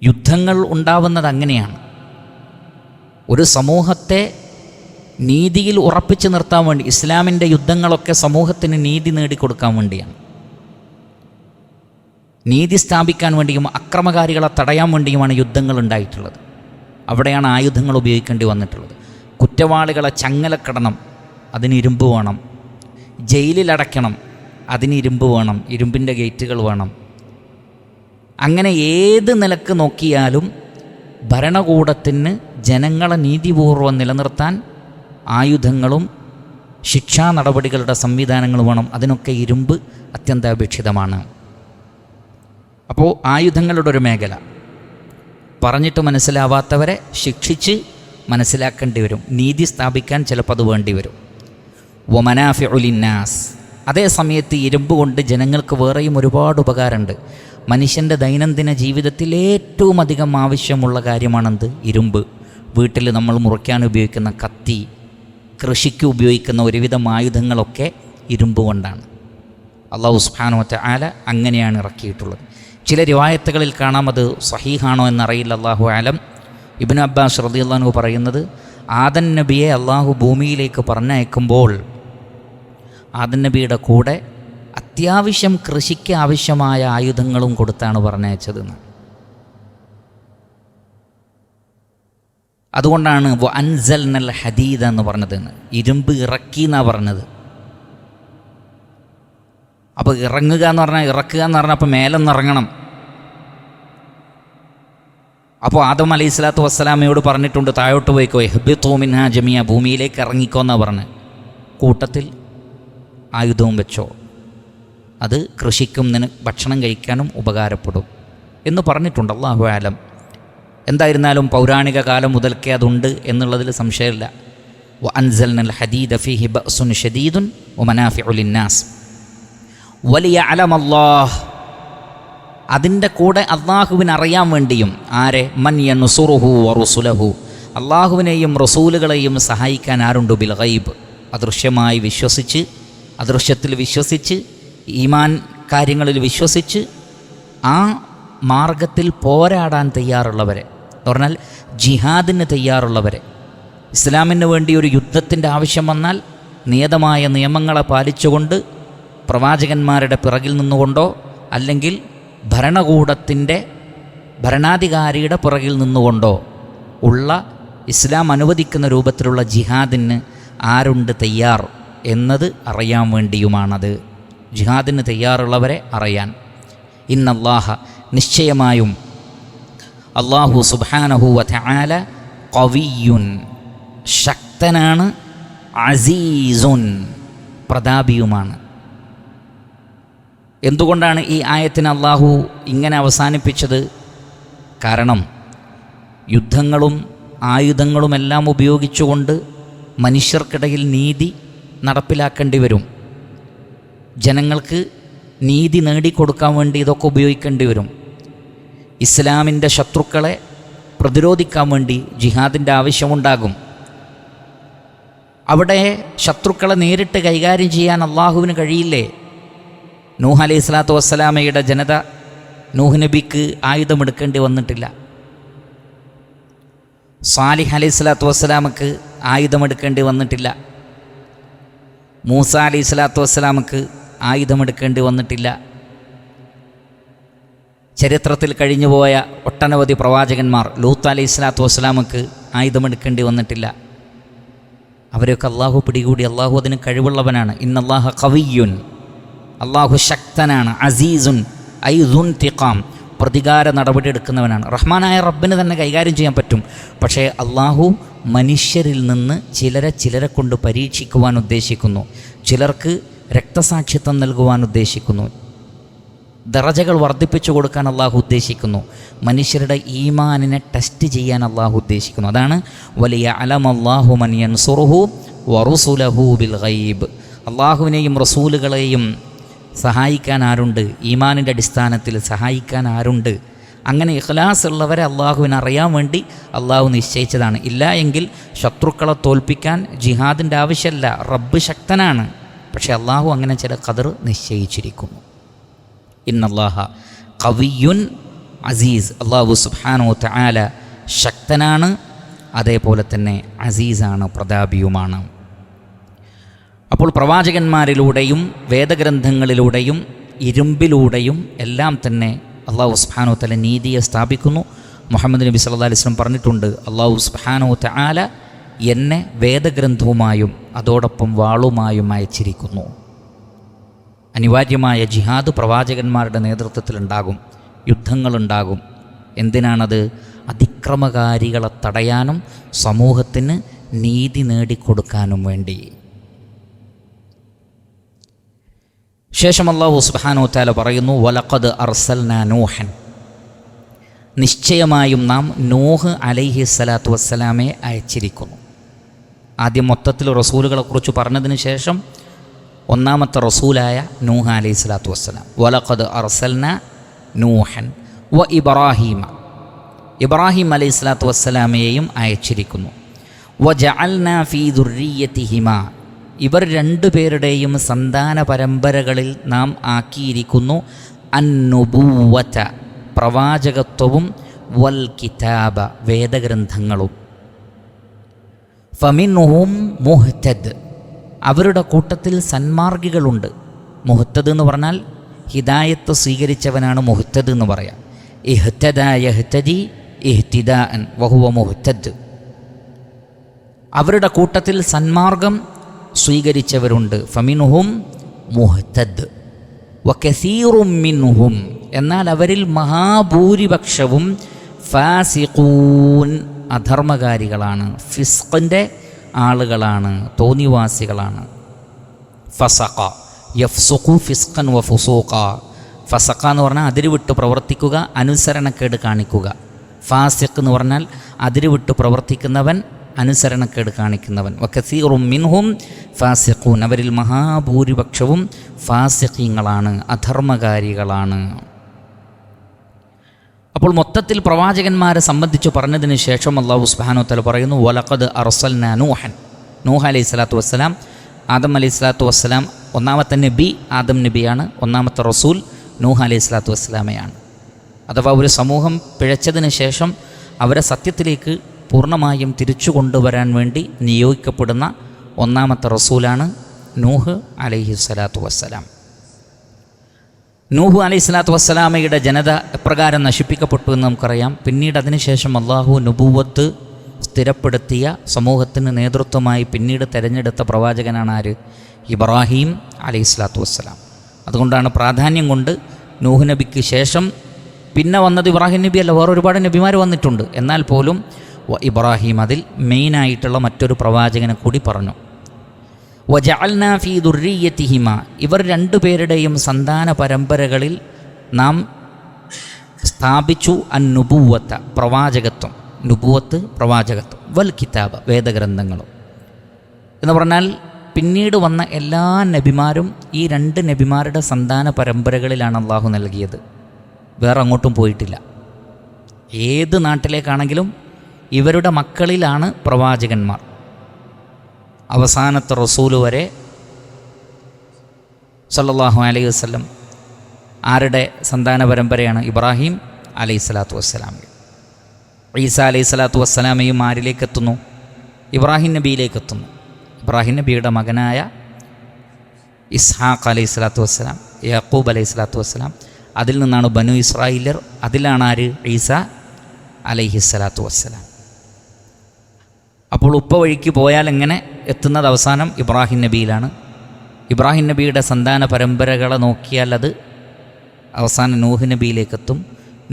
യുദ്ധങ്ങൾ ഉണ്ടാവുന്നത് അങ്ങനെയാണ്. ഒരു സമൂഹത്തെ നീതിയിൽ ഉറപ്പിച്ചു നിർത്താൻ വേണ്ടി, ഇസ്ലാമിൻ്റെ യുദ്ധങ്ങളൊക്കെ സമൂഹത്തിന് നീതി നേടിക്കൊടുക്കാൻ വേണ്ടിയാണ്, നീതി സ്ഥാപിക്കാൻ വേണ്ടിയും അക്രമകാരികളെ തടയാൻ വേണ്ടിയുമാണ് യുദ്ധങ്ങൾ ഉണ്ടായിട്ടുള്ളത്. അവിടെയാണ് ആയുധങ്ങൾ ഉപയോഗിക്കേണ്ടി വന്നിട്ടുള്ളത്. കുറ്റവാളികളെ ചങ്ങലക്കിടണം, അതിന് ഇരുമ്പ് വേണം. ജയിലിലടയ്ക്കണം, അതിന് ഇരുമ്പ് വേണം, ഇരുമ്പിൻ്റെ ഗേറ്റുകൾ വേണം. അങ്ങനെ ഏത് നിലക്ക് നോക്കിയാലും ഭരണകൂടത്തിന് ജനങ്ങളെ നീതിപൂർവ്വം നിലനിർത്താൻ ആയുധങ്ങളും ശിക്ഷാ നടപടികളുടെ സംവിധാനങ്ങൾ വേണം. അതിനൊക്കെ ഇരുമ്പ് അത്യന്താപേക്ഷിതമാണ്. അപ്പോൾ ആയുധങ്ങളുടെ ഒരു മേഖല, പറഞ്ഞിട്ട് മനസ്സിലാവാത്തവരെ ശിക്ഷിച്ച് മനസ്സിലാക്കേണ്ടി വരും. നീതി സ്ഥാപിക്കാൻ ചിലപ്പോൾ അത് വേണ്ടി വരും. വമനാഫിഉ ലിന്നാസ്, അതേ സമയത്ത് ഇരുമ്പ് കൊണ്ട് ജനങ്ങൾക്ക് വേറെയും ഒരുപാട് ഉപകാരമുണ്ട്. മനുഷ്യൻ്റെ ദൈനംദിന ജീവിതത്തിൽ ഏറ്റവും അധികം ആവശ്യമുള്ള കാര്യമാണെന്ത്? ഇരുമ്പ്. വീട്ടിൽ നമ്മൾ മുറിക്കാൻ ഉപയോഗിക്കുന്ന കത്തി, കൃഷിക്ക് ഉപയോഗിക്കുന്ന ഒരുവിധം ആയുധങ്ങളൊക്കെ ഇരുമ്പ് കൊണ്ടാണ്. അല്ലാഹു സുബ്ഹാനഹു വ തആല അങ്ങനെയാണ് ഇറക്കിയിട്ടുള്ളത്. ചില റിവായത്തുകളിൽ കാണാം, അത് സഹീഹാണോ എന്നറിയില്ല, അല്ലാഹു ആലം. ഇബ്നു അബ്ബാസ് റളിയല്ലാഹു അൻഹു പറയുന്നത്, ആദൻ നബിയെ അള്ളാഹു ഭൂമിയിലേക്ക് പറഞ്ഞയക്കുമ്പോൾ ആദൻ നബിയുടെ കൂടെ അത്യാവശ്യം കൃഷിക്ക് ആവശ്യമായ ആയുധങ്ങളും കൊടുത്താണ് പറഞ്ഞയച്ചതെന്ന്. അതുകൊണ്ടാണ് വഅൻസൽനൽ ഹദീദ എന്ന് പറഞ്ഞതെന്ന്, ഇരുമ്പ് ഇറക്കി എന്നാണ് പറഞ്ഞത്. അപ്പോൾ ഇറങ്ങുക എന്ന് പറഞ്ഞാൽ, ഇറക്കുക എന്ന് പറഞ്ഞാൽ അപ്പോൾ മേലെന്നിറങ്ങണം. അപ്പോൾ ആദം അലൈഹി സ്വലാത്തു വസ്സലാമയോട് പറഞ്ഞിട്ടുണ്ട്, താഴോട്ട് പോയിക്കോ, ഇഹ്ബിതു മിൻഹാ ജമിയ, ഭൂമിയിലേക്ക് ഇറങ്ങിക്കോ എന്നാണ് പറഞ്ഞത്. കൂട്ടത്തിൽ ആയുധവും വെച്ചോ, അത് കൃഷിക്കും ഭക്ഷണം കഴിക്കാനും ഉപകാരപ്പെടും എന്ന് പറഞ്ഞിട്ടുണ്ട്. അല്ലാഹു ആലം. എന്തായിരുന്നാലും പൗരാണിക കാലം മുതൽക്കേ അതുണ്ട് എന്നുള്ളതിൽ സംശയമില്ല. വഅൻസൽനൽ ഹദീദ ഫീഹി ബഅ്സുൻ ഷദീദുൻ വമനാഫിഉ ലിന്നാസ് വലിയഅലമല്ലാഹ്, അതിൻ്റെ കൂടെ അള്ളാഹുവിനെ അറിയാൻ വേണ്ടിയും. ആരെ? മൻ യൻസുറുഹു വറുസുലഹു, അള്ളാഹുവിനെയും റസൂലുകളെയും സഹായിക്കാൻ ആരുണ്ട്? ബിൽ ഗൈബ്, അദൃശ്യമായി വിശ്വസിച്ച്, അദൃശ്യത്തിൽ വിശ്വസിച്ച്, ഈമാൻ കാര്യങ്ങളിൽ വിശ്വസിച്ച് ആ മാർഗത്തിൽ പോരാടാൻ തയ്യാറുള്ളവരെ, എന്ന് പറഞ്ഞാൽ ജിഹാദിന് തയ്യാറുള്ളവരെ. ഇസ്ലാമിന് വേണ്ടി ഒരു യുദ്ധത്തിൻ്റെ ആവശ്യം വന്നാൽ നിയതമായ നിയമങ്ങളെ പാലിച്ചുകൊണ്ട് പ്രവാചകന്മാരുടെ പിറകിൽ നിന്നുകൊണ്ടോ അല്ലെങ്കിൽ ഭരണാധികാരിയുടെ പിറകിൽ നിന്നുകൊണ്ടോ ഉള്ള ഇസ്ലാം അനുവദിക്കുന്ന രൂപത്തിലുള്ള ജിഹാദിന് ആരുണ്ട് തയ്യാർ എന്നത് അറിയാൻ വേണ്ടിയുമാണത്. ജിഹാദിന് തയ്യാറുള്ളവരെ അറിയാൻ. ഇന്നല്ലാഹ, നിശ്ചയമായും അല്ലാഹു സുബ്ഹാനഹു വ തആല ഖവിയ്യുൻ, ശക്തനാണ്, അസീസുൻ, പ്രതാപിയുമാണ്. എന്തുകൊണ്ടാണ് ഈ ആയത്തിന് അല്ലാഹു ഇങ്ങനെ അവസാനിപ്പിച്ചത്? കാരണം യുദ്ധങ്ങളും ആയുധങ്ങളുമെല്ലാം ഉപയോഗിച്ചുകൊണ്ട് മനുഷ്യർക്കിടയിൽ നീതി നടപ്പിലാക്കേണ്ടി വരും. ജനങ്ങൾക്ക് നീതി നേടിക്കൊടുക്കാൻ വേണ്ടി ഇതൊക്കെ ഉപയോഗിക്കേണ്ടി വരും. ഇസ്ലാമിൻ്റെ ശത്രുക്കളെ പ്രതിരോധിക്കാൻ വേണ്ടി ജിഹാദിൻ്റെ ആവശ്യമുണ്ടാകും. അവിടെ ശത്രുക്കളെ നേരിട്ട് കൈകാര്യം ചെയ്യാൻ അള്ളാഹുവിന് കഴിയില്ലേ? നൂഹ് അലൈഹി സ്വലാത്തു വസ്സലാമയുടെ ജനത നൂഹ് നബിക്ക് ആയുധമെടുക്കേണ്ടി വന്നിട്ടില്ല. സാലിഹ് അലൈഹി സ്വലാത്തു വസ്സലാമക്ക് ആയുധമെടുക്കേണ്ടി വന്നിട്ടില്ല. മൂസ അലൈഹി സ്വലാത്തു വസ്സലാമക്ക് ആയുധമെടുക്കേണ്ടി വന്നിട്ടില്ല. ചരിത്രത്തിൽ കഴിഞ്ഞുപോയ ഒട്ടനവധി പ്രവാചകന്മാർ, ലൂത്ത് അലൈഹി സ്വലാത്തു വസ്സലാമക്ക് ആയുധമെടുക്കേണ്ടി വന്നിട്ടില്ല. അവരൊക്കെ അള്ളാഹു പിടികൂടി. അള്ളാഹു അതിന് കഴിവുള്ളവനാണ്. ഇന്നല്ലാഹ ഖവിയ്യുൻ, അള്ളാഹു ശക്തനാണ്, അസീസുൻ ഐ ദുൻതിഖാം, പ്രതികാര നടപടി എടുക്കുന്നവനാണ്. റഹ്മാനായ റബ്ബിന് തന്നെ കൈകാര്യം ചെയ്യാൻ പറ്റും. പക്ഷേ അള്ളാഹു മനുഷ്യരിൽ നിന്ന് ചിലരെ കൊണ്ട് പരീക്ഷിക്കുവാൻ ഉദ്ദേശിക്കുന്നു. ചിലർക്ക് രക്തസാക്ഷിത്വം നൽകുവാൻ ഉദ്ദേശിക്കുന്നു. ദറജകൾ വർദ്ധിപ്പിച്ചു കൊടുക്കാൻ അള്ളാഹു ഉദ്ദേശിക്കുന്നു. മനുഷ്യരുടെ ഈമാനിനെ ടെസ്റ്റ് ചെയ്യാൻ അള്ളാഹു ഉദ്ദേശിക്കുന്നു. അതാണ് വലിയ അലമല്ലാഹു മൻ യൻസുറുഹു വറുസുലഹു ബിൽ ഗൈബ്. അള്ളാഹുവിനെയും റസൂലുകളെയും സഹായിക്കാൻ ആരുണ്ട്? ഈമാനിൻ്റെ അടിസ്ഥാനത്തിൽ സഹായിക്കാൻ ആരുണ്ട്? അങ്ങനെ ഇഖ്ലാസ് ഉള്ളവരെ അള്ളാഹുവിനെ അറിയാൻ വേണ്ടി അള്ളാഹു നിശ്ചയിച്ചതാണ്. ഇല്ല എങ്കിൽ ശത്രുക്കളെ തോൽപ്പിക്കാൻ ജിഹാദിൻ്റെ ആവശ്യമല്ല. റബ്ബ് ശക്തനാണ്. പക്ഷേ അള്ളാഹു അങ്ങനെ ചില ഖദർ നിശ്ചയിച്ചിരിക്കുന്നു. ഇന്നല്ലാഹ ഖവിയ്യുൻ അസീസ്, അള്ളാഹു സുബ്ഹാനഹു തആല ശക്തനാണ്, അതേപോലെ തന്നെ അസീസാണ്, പ്രതാപിയുമാണ്. അപ്പോൾ പ്രവാചകന്മാരിലൂടെയും വേദഗ്രന്ഥങ്ങളിലൂടെയും ഇരുമ്പിലൂടെയും എല്ലാം തന്നെ അള്ളാഹു സുബ്ഹാനഹു തആല നീതിയെ സ്ഥാപിക്കുന്നു. മുഹമ്മദ് നബി സല്ലല്ലാഹു അലൈഹി വസല്ലം പറഞ്ഞിട്ടുണ്ട്, അള്ളാഹു സുബ്ഹാനഹു തആല എന്നെ വേദഗ്രന്ഥവുമായും അതോടൊപ്പം വാളുമായും അയച്ചിരിക്കുന്നു. അനിവാര്യമായ ജിഹാദ് പ്രവാചകന്മാരുടെ നേതൃത്വത്തിലുണ്ടാകും, യുദ്ധങ്ങളുണ്ടാകും. എന്തിനാണത്? അതിക്രമകാരികളെ തടയാനും സമൂഹത്തിന് നീതി നേടിക്കൊടുക്കാനും വേണ്ടി. ശേഷം അല്ലാഹു സുബ്ഹാനഹു വതആല പറയുന്നു, വലഖദ് അർസൽനാ നൂഹൻ, നിശ്ചയമായും നാം നൂഹ് അലൈഹി സ്വലാത്തു വസ്സലാമെ അയച്ചിരിക്കുന്നു. ആദ്യം മൊത്തത്തിൽ റസൂലുകളെക്കുറിച്ച് പറഞ്ഞതിന് ശേഷം ഒന്നാമത്തെ റസൂലായ നൂഹ് അലൈഹി സ്വലാത്തു വസ്സലാം. വലഖദ് അർസൽനാ നൂഹൻ വ ഇബ്രാഹീമ, ഇബ്രാഹിം അലൈഹി സ്വലാത്തു വസ്സലാമയെയും അയച്ചിരിക്കുന്നു. വജഅൽനാ ഫീ ദുർരിയ്യതിഹിമ, ഇവർ രണ്ടുപേരുടെയും സന്താന പരമ്പരകളിൽ നാം ആക്കിയിരിക്കുന്നു അന്നുബൂവത, പ്രവാചകത്വവും, വൽ കിതാബ, വേദഗ്രന്ഥങ്ങളും. ഫമിൻഹും മുഹ്തദ്, അവരുടെ കൂട്ടത്തിൽ സന്മാർഗികളുണ്ട്. മുഹ്തദ് എന്ന് പറഞ്ഞാൽ ഹിദായത്ത് സ്വീകരിച്ചവനാണ് മുഹ്തദ് എന്ന് പറയാം. ഇഹ്തദ യഹ്തദി ഇഹ്തിദാഅൻ വഹുവ മുഹ്തദ്, അവരുടെ കൂട്ടത്തിൽ സന്മാർഗം സ്വീകരിച്ചവരുണ്ട്. ഫമിൻഹും മുഹ്തദ് വകസീറും മിൻഹും, എന്നാൽ അവരിൽ മഹാഭൂരിപക്ഷവും ഫാസിഖൂൻ, അധർമ്മകാരികളാണ്, ഫിസ്ഖിൻ്റെ ആളുകളാണ്, തോന്നിവാസികളാണ്. ഫസഖ യഫ്സുഖു ഫിസ്ഖൻ വ ഫുസൂഖ, ഫസഖ എന്ന് പറഞ്ഞാൽ അതിരുവിട്ട് പ്രവർത്തിക്കുക, അനുസരണക്കേട് കാണിക്കുക. ഫാസിഖ് എന്ന് പറഞ്ഞാൽ അതിരുവിട്ട് പ്രവർത്തിക്കുന്നവൻ, അനുസരണക്കേട് കാണിക്കുന്നവൻ. വകസീറും മിൻഹും ഫാസിഖൂൻ, അവരിൽ മഹാഭൂരിപക്ഷവും ഫാസിഖീങ്ങളാണ്, അധർമ്മകാരികളാണ്. അപ്പോൾ മൊത്തത്തിൽ പ്രവാചകന്മാരെ സംബന്ധിച്ച് പറഞ്ഞതിന് ശേഷം അല്ലാഹു സുബ്ഹാനഹു വതആല പറയുന്നു, വലഖദ് അർസൽനാ നൂഹൻ, നൂഹ് അലൈഹി സ്വലാത്തു വസ്സലാം, ആദം അലൈഹി സ്വലാത്തു വസ്സലാം, ഒന്നാമത്തെ നബി ആദം നബിയാണ്, ഒന്നാമത്തെ റസൂൽ നൂഹ് അലൈഹി സ്വലാത്തു വസ്സലാമയാണ്. അഥവാ ഒരു സമൂഹം പിഴച്ചതിന് ശേഷം അവരെ സത്യത്തിലേക്ക് പൂർണ്ണമായും തിരിച്ചു കൊണ്ടുവരാൻ വേണ്ടി നിയോഗിക്കപ്പെടുന്ന ഒന്നാമത്തെ റസൂലാണ് നൂഹ് അലൈഹിസ്സലാത്തു വസ്സലാം. നൂഹ് അലൈഹിസ്സലാത്തു വസ്സലാമയുടെ ജനത എപ്രകാരം നശിപ്പിക്കപ്പെട്ടു എന്ന് നമുക്കറിയാം. പിന്നീട് അതിനുശേഷം അള്ളാഹു നുബുവത്ത് സ്ഥിരപ്പെടുത്തിയ സമൂഹത്തിന് നേതൃത്വമായി പിന്നീട് തിരഞ്ഞെടുത്ത പ്രവാചകനാണ് ആര്? ഇബ്രാഹിം അലൈഹിസ്സലാത്തു വസ്സലാം. അതുകൊണ്ടാണ് പ്രാധാന്യം കൊണ്ട് നൂഹ് നബിക്ക് ശേഷം പിന്നെ വന്നത് ഇബ്രാഹിം നബി അല്ല, വേറെ ഒരുപാട് നബിമാർ വന്നിട്ടുണ്ട്. എന്നാൽ പോലും ഇബ്രാഹിം അതിൽ മെയിനായിട്ടുള്ള മറ്റൊരു പ്രവാചകനെ കൂടി പറഞ്ഞു. വജഅൽനാ ഫീ ദുർരിയ്യതിഹിമ, ഇവർ രണ്ടുപേരുടെയും സന്താന പരമ്പരകളിൽ നാം സ്ഥാപിച്ചു അന്നുബുവത്ത, പ്രവാചകത്വം. നുബുവത്ത് പ്രവാചകത്വം, വൽ കിതാബ വേദഗ്രന്ഥങ്ങളും എന്ന് പറഞ്ഞാൽ പിന്നീട് വന്ന എല്ലാ നബിമാരും ഈ രണ്ട് നബിമാരുടെ സന്താന പരമ്പരകളിലാണ് അള്ളാഹു നൽകിയത്. വേറെ അങ്ങോട്ടും പോയിട്ടില്ല. ഏത് നാട്ടിലേക്കാണെങ്കിലും ഇവരുടെ മക്കളിലാണ് പ്രവാചകന്മാർ. അവസാനത്തെ റസൂല് വരെ സല്ലല്ലാഹു അലൈഹി വസല്ലം ആരുടെ സന്താന പരമ്പരയാണ്? ഇബ്രാഹിം അലൈഹിസ്സലാത്തു വസ്സലാം. ഈസ അലൈഹിസ്സലാത്തു വസ്സലാമയും ആരിലേക്കെത്തുന്നു? ഇബ്രാഹിം നബിയിലേക്കെത്തുന്നു. ഇബ്രാഹിം നബിയുടെ മകനായ ഇസ്ഹാഖ് അലൈഹിസ്സലാത്തു വസ്സലാം, യാക്കൂബ് അലൈഹിസ്സലാത്തു വസ്സലാം, അതിൽ നിന്നാണ് ബനു ഇസ്രായേലർ. അതിലാണ് ആര്? ഈസ അലൈഹിസ്സലാത്തു വസ്സലാം. അപ്പോൾ ഉപ്പ വഴിക്ക് പോയാൽ എങ്ങനെ എത്തുന്നത് അവസാനം ഇബ്രാഹിം നബിയിലാണ്. ഇബ്രാഹിം നബിയുടെ സന്താന പരമ്പരകളെ നോക്കിയാൽ അത് അവസാനം നൂഹ് നബിയിലേക്കെത്തും.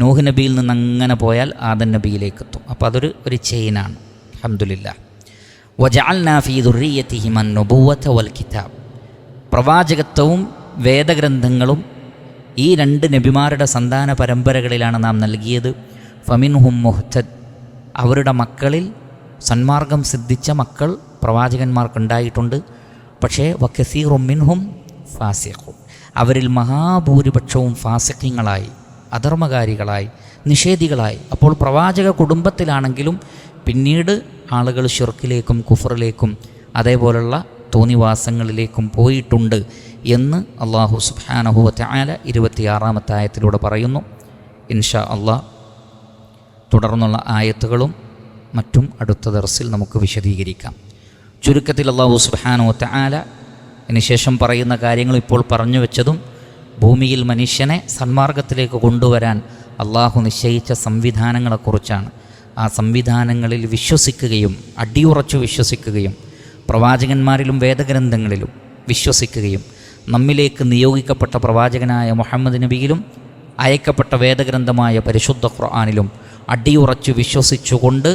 നൂഹ് നബിയിൽ നിന്ന് അങ്ങനെ പോയാൽ ആദം നബിയിലേക്കെത്തും. അപ്പോൾ അതൊരു ചെയിനാണ്. അൽഹംദുലില്ലാഹ്. വജഅൽനാ ഫീ ദുർരിയ്യതിഹിമ അന്നുബുവത വൽ കിതാബ്, പ്രവാചകത്വവും വേദഗ്രന്ഥങ്ങളും ഈ രണ്ട് നബിമാരുടെ സന്താന പരമ്പരകളിലാണ് നാം നൽകിയത്. ഫമിൻഹും മുഹ്തദ്, അവരുടെ മക്കളിൽ സന്മാർഗം സിദ്ധിച്ച മക്കൾ പ്രവാചകന്മാർക്കുണ്ടായിട്ടുണ്ട്. പക്ഷേ വകസീറും മിൻഹും ഫാസിഖുൻ, അവരിൽ മഹാഭൂരിപക്ഷവും ഫാസിഖീങ്ങളായി, അധർമ്മകാരികളായി, നിഷേധികളായി. അപ്പോൾ പ്രവാചക കുടുംബത്തിലാണെങ്കിലും പിന്നീട് ആളുകൾ ശിർക്കിലേക്കും കുഫറിലേക്കും അതേപോലുള്ള തോന്നിവാസങ്ങളിലേക്കും പോയിട്ടുണ്ട് എന്ന് അല്ലാഹു സുബ്ഹാനഹു വ തആല 26-ാമത്തെ ആയത്തിലൂടെ പറയുന്നു. ഇൻഷാ അല്ലാഹ് തുടർന്നുള്ള ആയത്തുകളും മറ്റും അടുത്ത ദർസിൽ നമുക്ക് വിശദീകരിക്കാം. ചുരുക്കത്തിൽ അല്ലാഹു സുബ്ഹാനഹു വ തആല അതിനുശേഷം പറയുന്ന കാര്യങ്ങൾ ഇപ്പോൾ പറഞ്ഞു വെച്ചതും ഭൂമിയിൽ മനുഷ്യനെ സന്മാർഗത്തിലേക്ക് കൊണ്ടുവരാൻ അല്ലാഹു നിശ്ചയിച്ച സംവിധാനങ്ങളെക്കുറിച്ചാണ്. ആ സംവിധാനങ്ങളിൽ വിശ്വസിക്കുകയും അടിയുറച്ചു വിശ്വസിക്കുകയും പ്രവാചകന്മാരിലും വേദഗ്രന്ഥങ്ങളിലും വിശ്വസിക്കുകയും നമ്മിലേക്ക് നിയോഗിക്കപ്പെട്ട പ്രവാചകനായ മുഹമ്മദ് നബിയിലും അയക്കപ്പെട്ട വേദഗ്രന്ഥമായ പരിശുദ്ധ ഖുർആനിലും അടിയുറച്ചു വിശ്വസിച്ചുകൊണ്ട്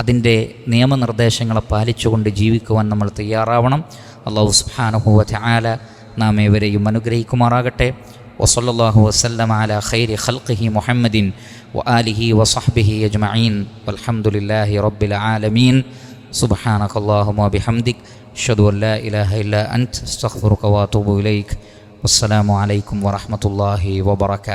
അതിൻ്റെ നിയമനിർദ്ദേശങ്ങളെ പാലിച്ചുകൊണ്ട് ജീവിക്കുവാൻ നമ്മൾ തയ്യാറാവണം. അല്ലാഹു സുബ്ഹാനഹു വ തആല നാം ഏവരെയും അനുഗ്രഹിക്കുമാറാകട്ടെ. വസല്ലല്ലാഹു വസല്ലമ അലാ ഖൈരി ഖൽഖിഹി മുഹമ്മദിൻ വആലിഹി വസഹ്ബിഹി അജ്മഈൻ വൽഹംദുലില്ലാഹി റബ്ബിൽ ആലമീൻ. സുബ്ഹാനകല്ലാഹുമ്മ വബിഹംദിക് അഷ്ഹദു അൻ ലാ ഇലാഹ ഇല്ലാ അൻത അസ്തഗ്ഫിറുക വഅതൂബു ഇലൈക്. വസ്സലാമു അലൈക്കും വറഹ്മത്തുള്ളാഹി വബറകാതുഹു.